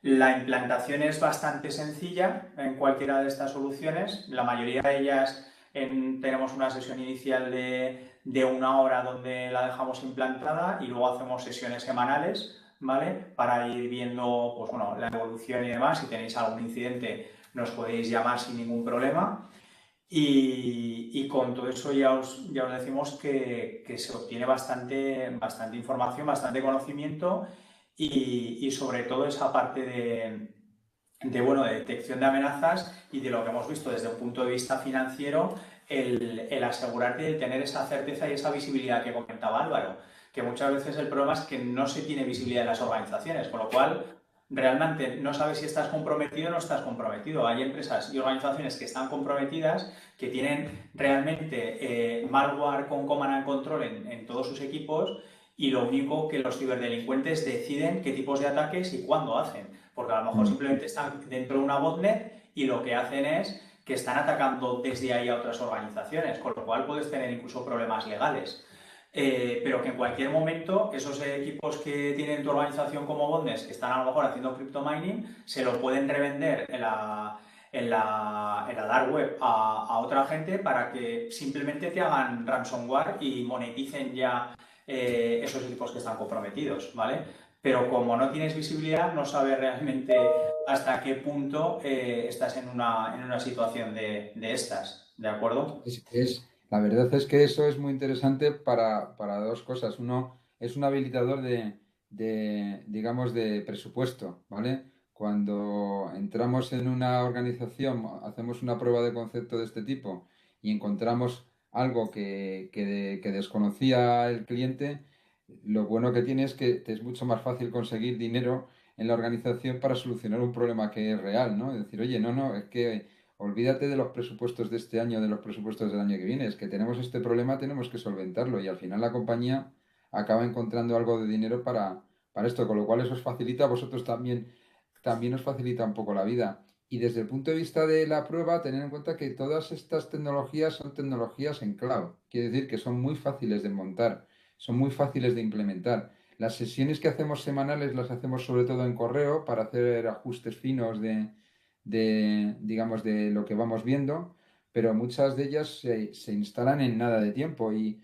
La implantación es bastante sencilla en cualquiera de estas soluciones. La mayoría de ellas tenemos una sesión inicial de 1 hora donde la dejamos implantada y luego hacemos sesiones semanales, ¿vale? Para ir viendo, pues bueno, la evolución y demás. Si tenéis algún incidente, nos podéis llamar sin ningún problema. Y con todo eso ya os decimos que se obtiene bastante información, bastante conocimiento y sobre todo esa parte de detección de amenazas y de lo que hemos visto desde un punto de vista financiero, el asegurarte de tener esa certeza y esa visibilidad que comentaba Álvaro, que muchas veces el problema es que no se tiene visibilidad en las organizaciones, con lo cual realmente no sabes si estás comprometido o no estás comprometido. Hay empresas y organizaciones que están comprometidas, que tienen realmente malware con command and control en todos sus equipos y lo único que los ciberdelincuentes deciden qué tipos de ataques y cuándo hacen. Porque a lo mejor Mm. simplemente están dentro de una botnet y lo que hacen es que están atacando desde ahí a otras organizaciones, con lo cual puedes tener incluso problemas legales. Pero que en cualquier momento esos equipos que tienen tu organización como botnets, que están a lo mejor haciendo cryptomining, se lo pueden revender en la dark web a otra gente para que simplemente te hagan ransomware y moneticen ya esos equipos que están comprometidos, ¿vale? Pero como no tienes visibilidad, no sabes realmente hasta qué punto estás en una situación de estas, ¿de acuerdo? La verdad es que eso es muy interesante para dos cosas. Uno, es un habilitador digamos, de presupuesto, ¿vale? Cuando entramos en una organización, hacemos una prueba de concepto de este tipo y encontramos algo que desconocía el cliente, lo bueno que tiene es que te es mucho más fácil conseguir dinero en la organización para solucionar un problema que es real, ¿no? Es decir, oye, no, es que olvídate de los presupuestos de este año, de los presupuestos del año que viene. Es que tenemos este problema, tenemos que solventarlo y al final la compañía acaba encontrando algo de dinero para esto, con lo cual eso os facilita a vosotros también os facilita un poco la vida. Y desde el punto de vista de la prueba, tener en cuenta que todas estas tecnologías son tecnologías en cloud. Quiere decir que son muy fáciles de montar, son muy fáciles de implementar. Las sesiones que hacemos semanales las hacemos sobre todo en correo para hacer ajustes finos digamos, de lo que vamos viendo, pero muchas de ellas se instalan en nada de tiempo. Y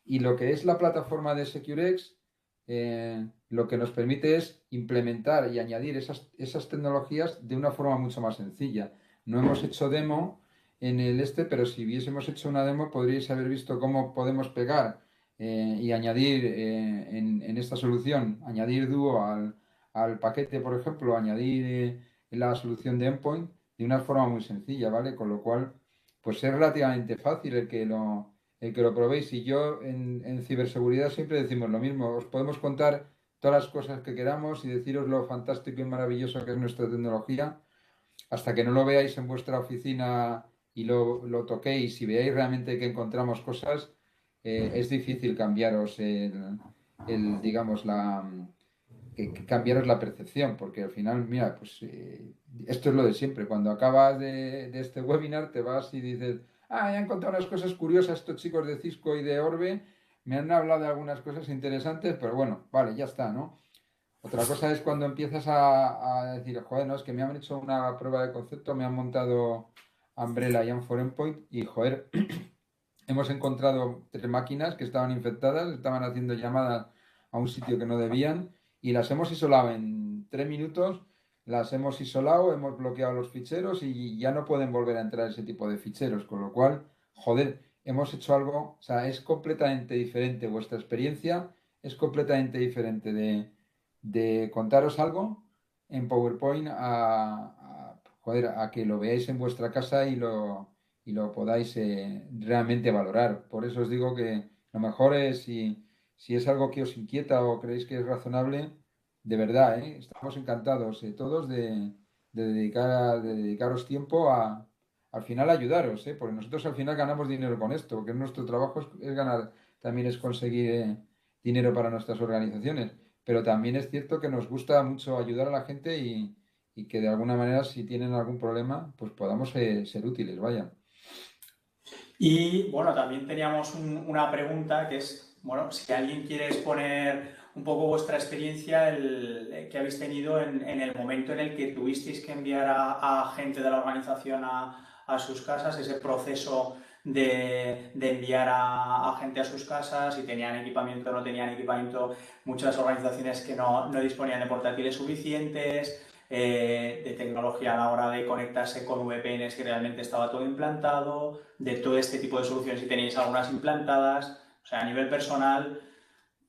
lo que es la plataforma de SecureX, lo que nos permite es implementar y añadir esas tecnologías de una forma mucho más sencilla. No hemos hecho demo en el pero si hubiésemos hecho una demo podríais haber visto cómo podemos pegar y añadir en esta solución, añadir Duo al paquete, por ejemplo, añadir la solución de endpoint de una forma muy sencilla, ¿vale? Con lo cual, pues es relativamente fácil que lo probéis. Y yo en ciberseguridad siempre decimos lo mismo. Os podemos contar todas las cosas que queramos y deciros lo fantástico y maravilloso que es nuestra tecnología, hasta que no lo veáis en vuestra oficina y lo toquéis y veáis realmente que encontramos cosas, es difícil cambiaros digamos, que cambiaros la percepción, porque al final, mira, pues esto es lo de siempre. Cuando acabas de este webinar te vas y dices, he encontrado unas cosas curiosas estos chicos de Cisco y de Orbe, me han hablado de algunas cosas interesantes, pero bueno, vale, ya está, ¿no? Otra cosa es cuando empiezas a decir, joder, no, es que me han hecho una prueba de concepto, me han montado Umbrella y For Endpoint y, joder, hemos encontrado 3 máquinas que estaban infectadas, estaban haciendo llamadas a un sitio que no debían y las hemos isolado en 3 minutos, las hemos isolado, hemos bloqueado los ficheros y ya no pueden volver a entrar ese tipo de ficheros, con lo cual, joder, hemos hecho algo, o sea, es completamente diferente vuestra experiencia, es completamente diferente de contaros algo en PowerPoint joder, a que lo veáis en vuestra casa y lo podáis realmente valorar. Por eso os digo que lo mejor es, si es algo que os inquieta o creéis que es razonable, de verdad, estamos encantados todos de dedicaros tiempo al final ayudaros, porque nosotros al final ganamos dinero con esto, porque nuestro trabajo es ganar, también es conseguir dinero para nuestras organizaciones, pero también es cierto que nos gusta mucho ayudar a la gente y que de alguna manera si tienen algún problema, pues podamos ser útiles, vaya. Y bueno, también teníamos una pregunta que es, bueno, si alguien quiere exponer un poco vuestra experiencia que habéis tenido en el momento en el que tuvisteis que enviar a gente de la organización a sus casas, ese proceso de enviar a gente a sus casas, si tenían equipamiento o no tenían equipamiento, muchas organizaciones que no disponían de portátiles suficientes, de tecnología a la hora de conectarse con VPNs que realmente estaba todo implantado, de todo este tipo de soluciones si tenéis algunas implantadas, o sea, a nivel personal,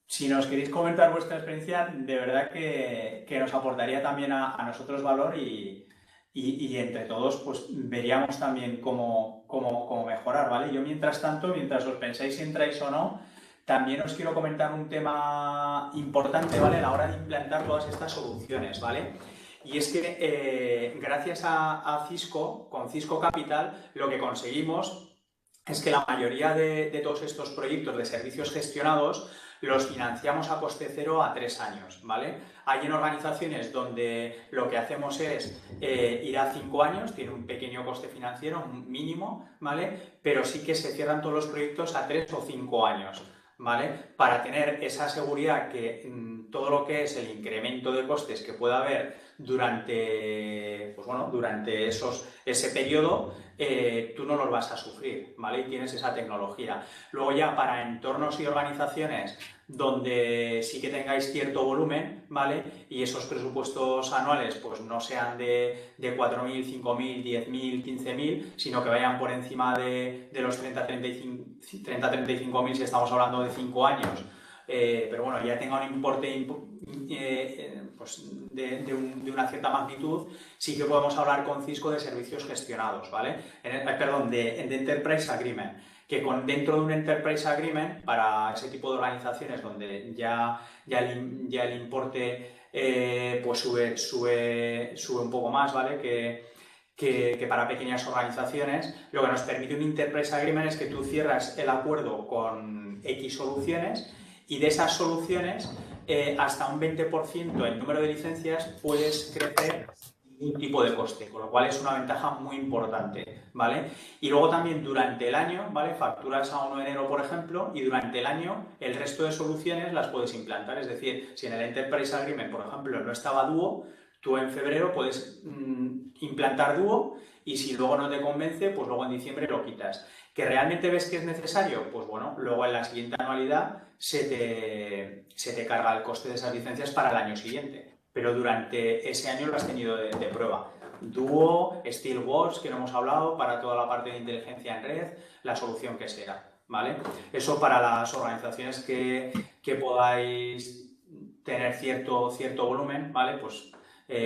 si nos queréis comentar vuestra experiencia, de verdad que nos aportaría también a nosotros valor y entre todos pues veríamos también cómo mejorar, ¿vale? Yo mientras tanto, mientras os pensáis si entráis o no, también os quiero comentar un tema importante, ¿vale? A la hora de implantar todas estas soluciones, ¿vale? Y es que gracias a Cisco, con Cisco Capital, lo que conseguimos es que la mayoría de todos estos proyectos de servicios gestionados los financiamos a coste cero a 3 años, ¿vale? Hay en organizaciones donde lo que hacemos es ir a 5 años, tiene un pequeño coste financiero, un mínimo, ¿vale? Pero sí que se cierran todos los proyectos a 3 o 5 años, ¿vale? Para tener esa seguridad que todo lo que es el incremento de costes que pueda haber durante, pues bueno, durante ese periodo, tú no los vas a sufrir, ¿vale? Y tienes esa tecnología. Luego ya para entornos y organizaciones donde sí que tengáis cierto volumen, ¿vale? Y esos presupuestos anuales pues no sean de 4.000, 5.000, 10.000, 15.000, sino que vayan por encima de los 30-35.000 si estamos hablando de 5 años. Pero bueno, ya tenga un importe pues de una cierta magnitud, sí que podemos hablar con Cisco de servicios gestionados, ¿vale? Perdón, de Enterprise Agreement, que dentro de un Enterprise Agreement, para ese tipo de organizaciones donde ya el importe pues sube un poco más, ¿vale? Que para pequeñas organizaciones, lo que nos permite un Enterprise Agreement es que tú cierras el acuerdo con X soluciones y de esas soluciones hasta un 20% el número de licencias puedes crecer ningún tipo de coste, con lo cual es una ventaja muy importante, ¿vale? Y luego también durante el año, ¿vale? Facturas a 1 de enero, por ejemplo, y durante el año el resto de soluciones las puedes implantar, es decir, si en el Enterprise Agreement, por ejemplo, no estaba Duo, tú en febrero puedes implantar Duo y si luego no te convence, pues luego en diciembre lo quitas. ¿Que realmente ves que es necesario? Pues bueno, luego en la siguiente anualidad se te carga el coste de esas licencias para el año siguiente. Pero durante ese año lo has tenido de prueba. Duo, Steelworks, que no hemos hablado, para toda la parte de inteligencia en red, la solución que sea, ¿vale? Eso para las organizaciones que podáis tener cierto volumen, ¿vale? Pues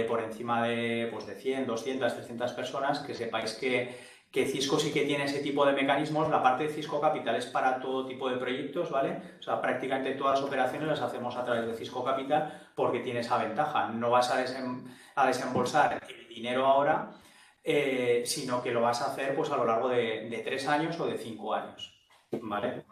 por encima de 100, 200, 300 personas, que sepáis que que Cisco sí que tiene ese tipo de mecanismos. La parte de Cisco Capital es para todo tipo de proyectos, ¿vale? O sea, prácticamente todas las operaciones las hacemos a través de Cisco Capital porque tiene esa ventaja. No vas a desembolsar el dinero ahora, sino que lo vas a hacer pues a lo largo de 3 años o de 5 años, ¿vale?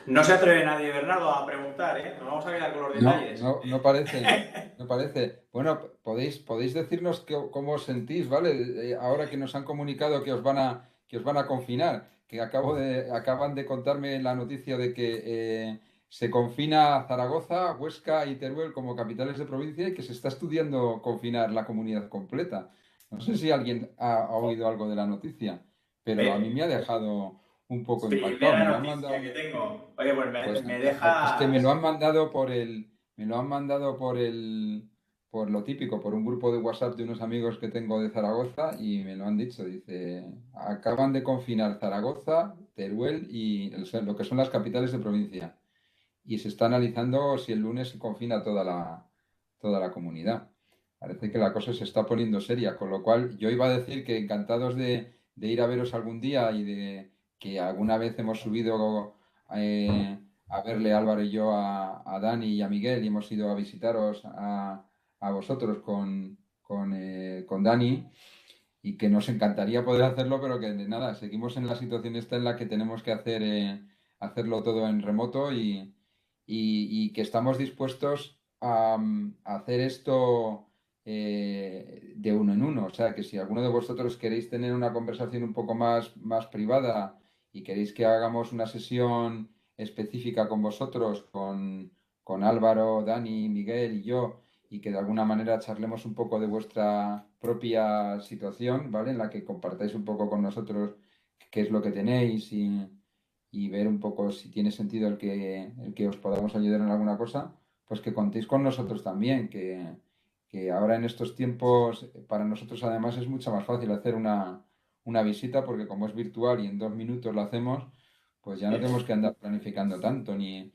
No se atreve nadie, Bernardo, a preguntar, ¿eh? Nos vamos a quedar con los No, detalles. no parece, no parece. Bueno, podéis decirnos cómo os sentís, ¿vale? Ahora que nos han comunicado que os van a confinar, que acaban de contarme la noticia de que se confina Zaragoza, Huesca y Teruel como capitales de provincia y que se está estudiando confinar la comunidad completa. No sé si alguien ha oído algo de la noticia, pero a mí me ha dejado un poco impactado. Primera Me lo han noticia mandado. que tengo. Oye, pues Pues me es que me lo dejas... han mandado me lo han mandado por lo típico, por un grupo de WhatsApp de unos amigos que tengo de Zaragoza y me lo han dicho. Dice, acaban de confinar Zaragoza, Teruel y lo que son las capitales de provincia. Y se está analizando si el lunes se confina toda la comunidad. Parece que la cosa se está poniendo seria, con lo cual yo iba a decir que encantados de ir a veros algún día y de que alguna vez hemos subido a verle Álvaro y yo a Dani y a Miguel y hemos ido a visitaros a vosotros con Dani y que nos encantaría poder hacerlo, pero que nada, seguimos en la situación esta en la que tenemos que hacerlo todo en remoto y que estamos dispuestos a hacer esto de uno en uno. O sea, que si alguno de vosotros queréis tener una conversación un poco más privada y queréis que hagamos una sesión específica con vosotros, con Álvaro, Dani, Miguel y yo, y que de alguna manera charlemos un poco de vuestra propia situación, ¿vale? En la que compartáis un poco con nosotros qué es lo que tenéis y ver un poco si tiene sentido el que os podamos ayudar en alguna cosa, pues que contéis con nosotros también, que ahora en estos tiempos para nosotros además es mucho más fácil hacer una visita porque como es virtual y en 2 minutos lo hacemos, pues ya no tenemos que andar planificando tanto ni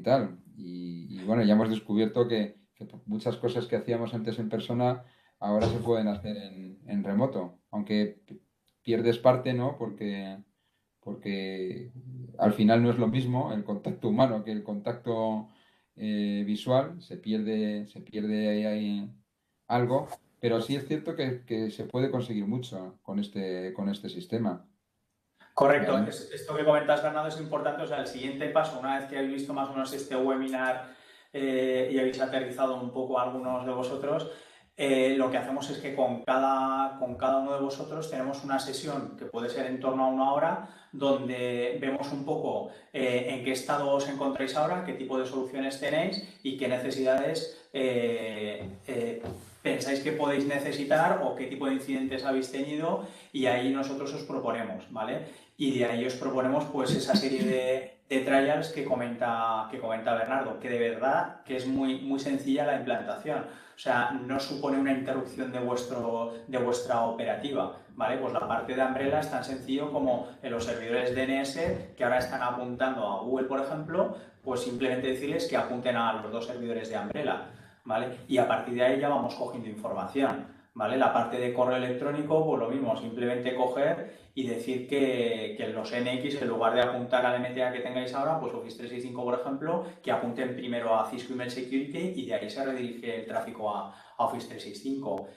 tal. Y bueno, ya hemos descubierto que muchas cosas que hacíamos antes en persona ahora se pueden hacer en remoto, aunque pierdes parte, ¿no? Porque al final no es lo mismo el contacto humano que el contacto visual, se pierde ahí algo, pero sí es cierto que se puede conseguir mucho con este sistema, Correcto, ¿vale? esto que comentas, Bernardo, es importante. O sea, el siguiente paso, una vez que habéis visto más o menos este webinar y habéis aterrizado un poco a algunos de vosotros, lo que hacemos es que con cada uno de vosotros tenemos una sesión que puede ser en torno a 1 hora, donde vemos un poco en qué estado os encontráis ahora, qué tipo de soluciones tenéis y qué necesidades pensáis que podéis necesitar o qué tipo de incidentes habéis tenido, y ahí nosotros os proponemos, ¿vale? Y de ahí os proponemos pues esa serie de trials que comenta Bernardo, que de verdad que es muy sencilla la implantación. O sea, no supone una interrupción de vuestra operativa, ¿vale? Pues la parte de Umbrella es tan sencillo como en los servidores DNS que ahora están apuntando a Google, por ejemplo, pues simplemente decirles que apunten a los 2 servidores de Umbrella, ¿vale? Y a partir de ahí ya vamos cogiendo información, ¿vale? La parte de correo electrónico, pues lo mismo, simplemente coger y decir que los NX, en lugar de apuntar al MTA que tengáis ahora, pues Office 365, por ejemplo, que apunten primero a Cisco Email Security y de ahí se redirige el tráfico a Office 365.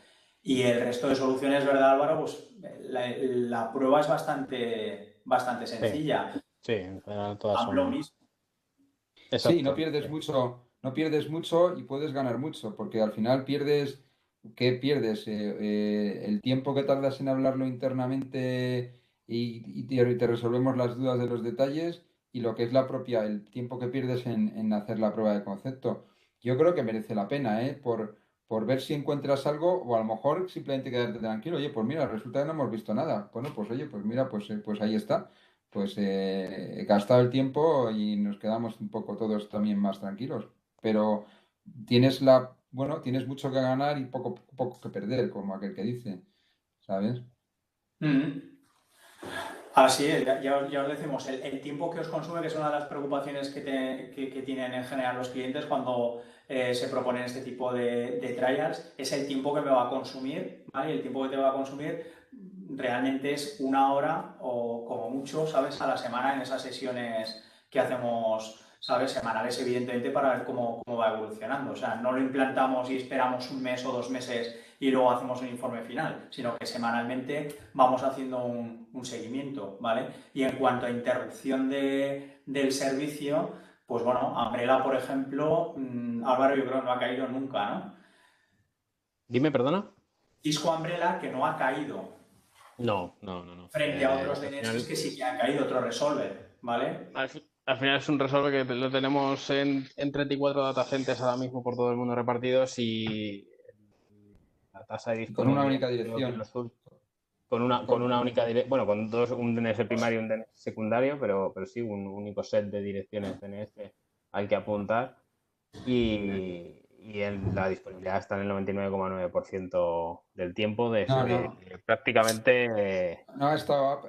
Y el resto de soluciones, ¿verdad, Álvaro? Pues la prueba es bastante Sí, sencilla. sí, en general todas Lo son. mismo. Sí, no Exacto. pierdes mucho, no pierdes mucho y puedes ganar mucho, porque al final ¿qué pierdes? El tiempo que tardas en hablarlo internamente y te resolvemos las dudas de los detalles y lo que es el tiempo que pierdes en hacer la prueba de concepto. Yo creo que merece la pena, ¿eh? Por ver si encuentras algo o a lo mejor simplemente quedarte tranquilo. Oye, pues mira, resulta que no hemos visto nada. Bueno, pues oye, pues mira, pues ahí está, pues he gastado el tiempo y nos quedamos un poco todos también más tranquilos. Pero tienes mucho que ganar y poco que perder, como aquel que dice, ¿sabes? Mm. Así es, ya os decimos, el tiempo que os consume, que es una de las preocupaciones que tienen en general los clientes cuando se proponen este tipo de trials, es el tiempo que me va a consumir, ¿vale? Y el tiempo que te va a consumir realmente es 1 hora o como mucho, ¿sabes? A la semana en esas sesiones que hacemos, ¿sabes? Semanales, evidentemente, para ver cómo va evolucionando. O sea, no lo implantamos y esperamos 1 mes o 2 meses y luego hacemos un informe final, sino que semanalmente vamos haciendo un seguimiento, ¿vale? Y en cuanto a interrupción del servicio, pues bueno, Umbrella, por ejemplo, Álvaro, yo creo que no ha caído nunca, ¿no? Dime, perdona. Cisco Umbrella que no ha caído No, no, no, no. frente a otros Al DNS final, que sí que han caído, otro resolver, ¿vale? al final es un resolver que lo tenemos en 34 data centers ahora mismo por todo el mundo repartidos y la tasa de Con una disponibilidad, única creo que dirección. con una única dirección, bueno, con dos, un DNS primario y un DNS secundario, pero sí, un único set de direcciones DNS al que apuntar y la disponibilidad está en el 99,9% del tiempo, No, no. prácticamente No, ha estado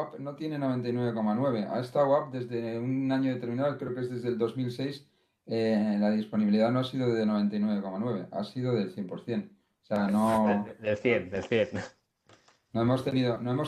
up, no tiene 99,9. Ha estado up desde un año determinado, creo que es desde el 2006. La disponibilidad no ha sido de 99,9, ha sido del 100%. O sea, no, del 100, del 100. no hemos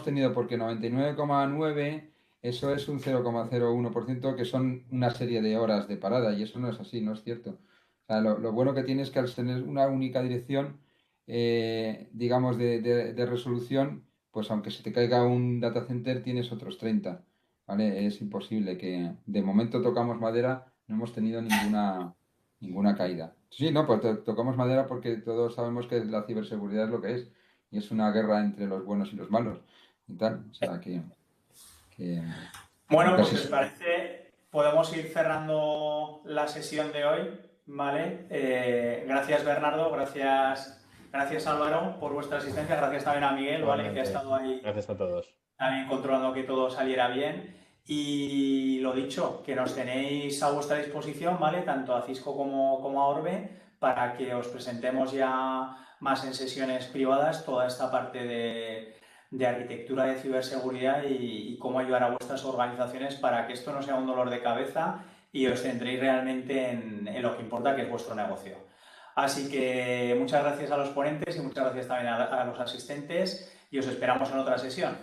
tenido porque 99,9, eso es un 0,01%, que son una serie de horas de parada, y eso no es así, no es cierto. O sea, lo bueno que tienes que al tener una única dirección, digamos, de resolución, pues aunque se te caiga un data center, tienes otros 30, ¿vale? Es imposible que, de momento tocamos madera, no hemos tenido ninguna caída. Sí, no, pues tocamos madera porque todos sabemos que la ciberseguridad es lo que es y es una guerra entre los buenos y los malos y tal. O sea, que Bueno, nunca pues se si os sabe. parece, podemos ir cerrando la sesión de hoy, ¿vale? Gracias Bernardo, gracias Álvaro por vuestra asistencia, gracias también a Miguel, ¿vale? Que ha Igualmente, estado ahí gracias a todos. también controlando que todo saliera bien. Y lo dicho, que nos tenéis a vuestra disposición, ¿vale? Tanto a Cisco como a Orbe, para que os presentemos ya más en sesiones privadas toda esta parte de arquitectura de ciberseguridad y cómo ayudar a vuestras organizaciones para que esto no sea un dolor de cabeza y os centréis realmente en lo que importa, que es vuestro negocio. Así que muchas gracias a los ponentes y muchas gracias también a los asistentes y os esperamos en otra sesión.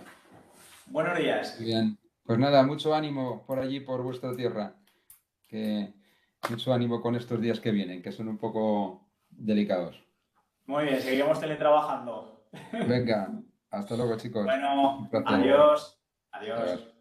Buenos días. Muy bien. Pues nada, mucho ánimo por allí, por vuestra tierra. Que mucho ánimo con estos días que vienen, que son un poco delicados. Muy bien, seguiremos teletrabajando. Venga, hasta luego, chicos. Un Bueno, placer. adiós. Adiós. Adiós.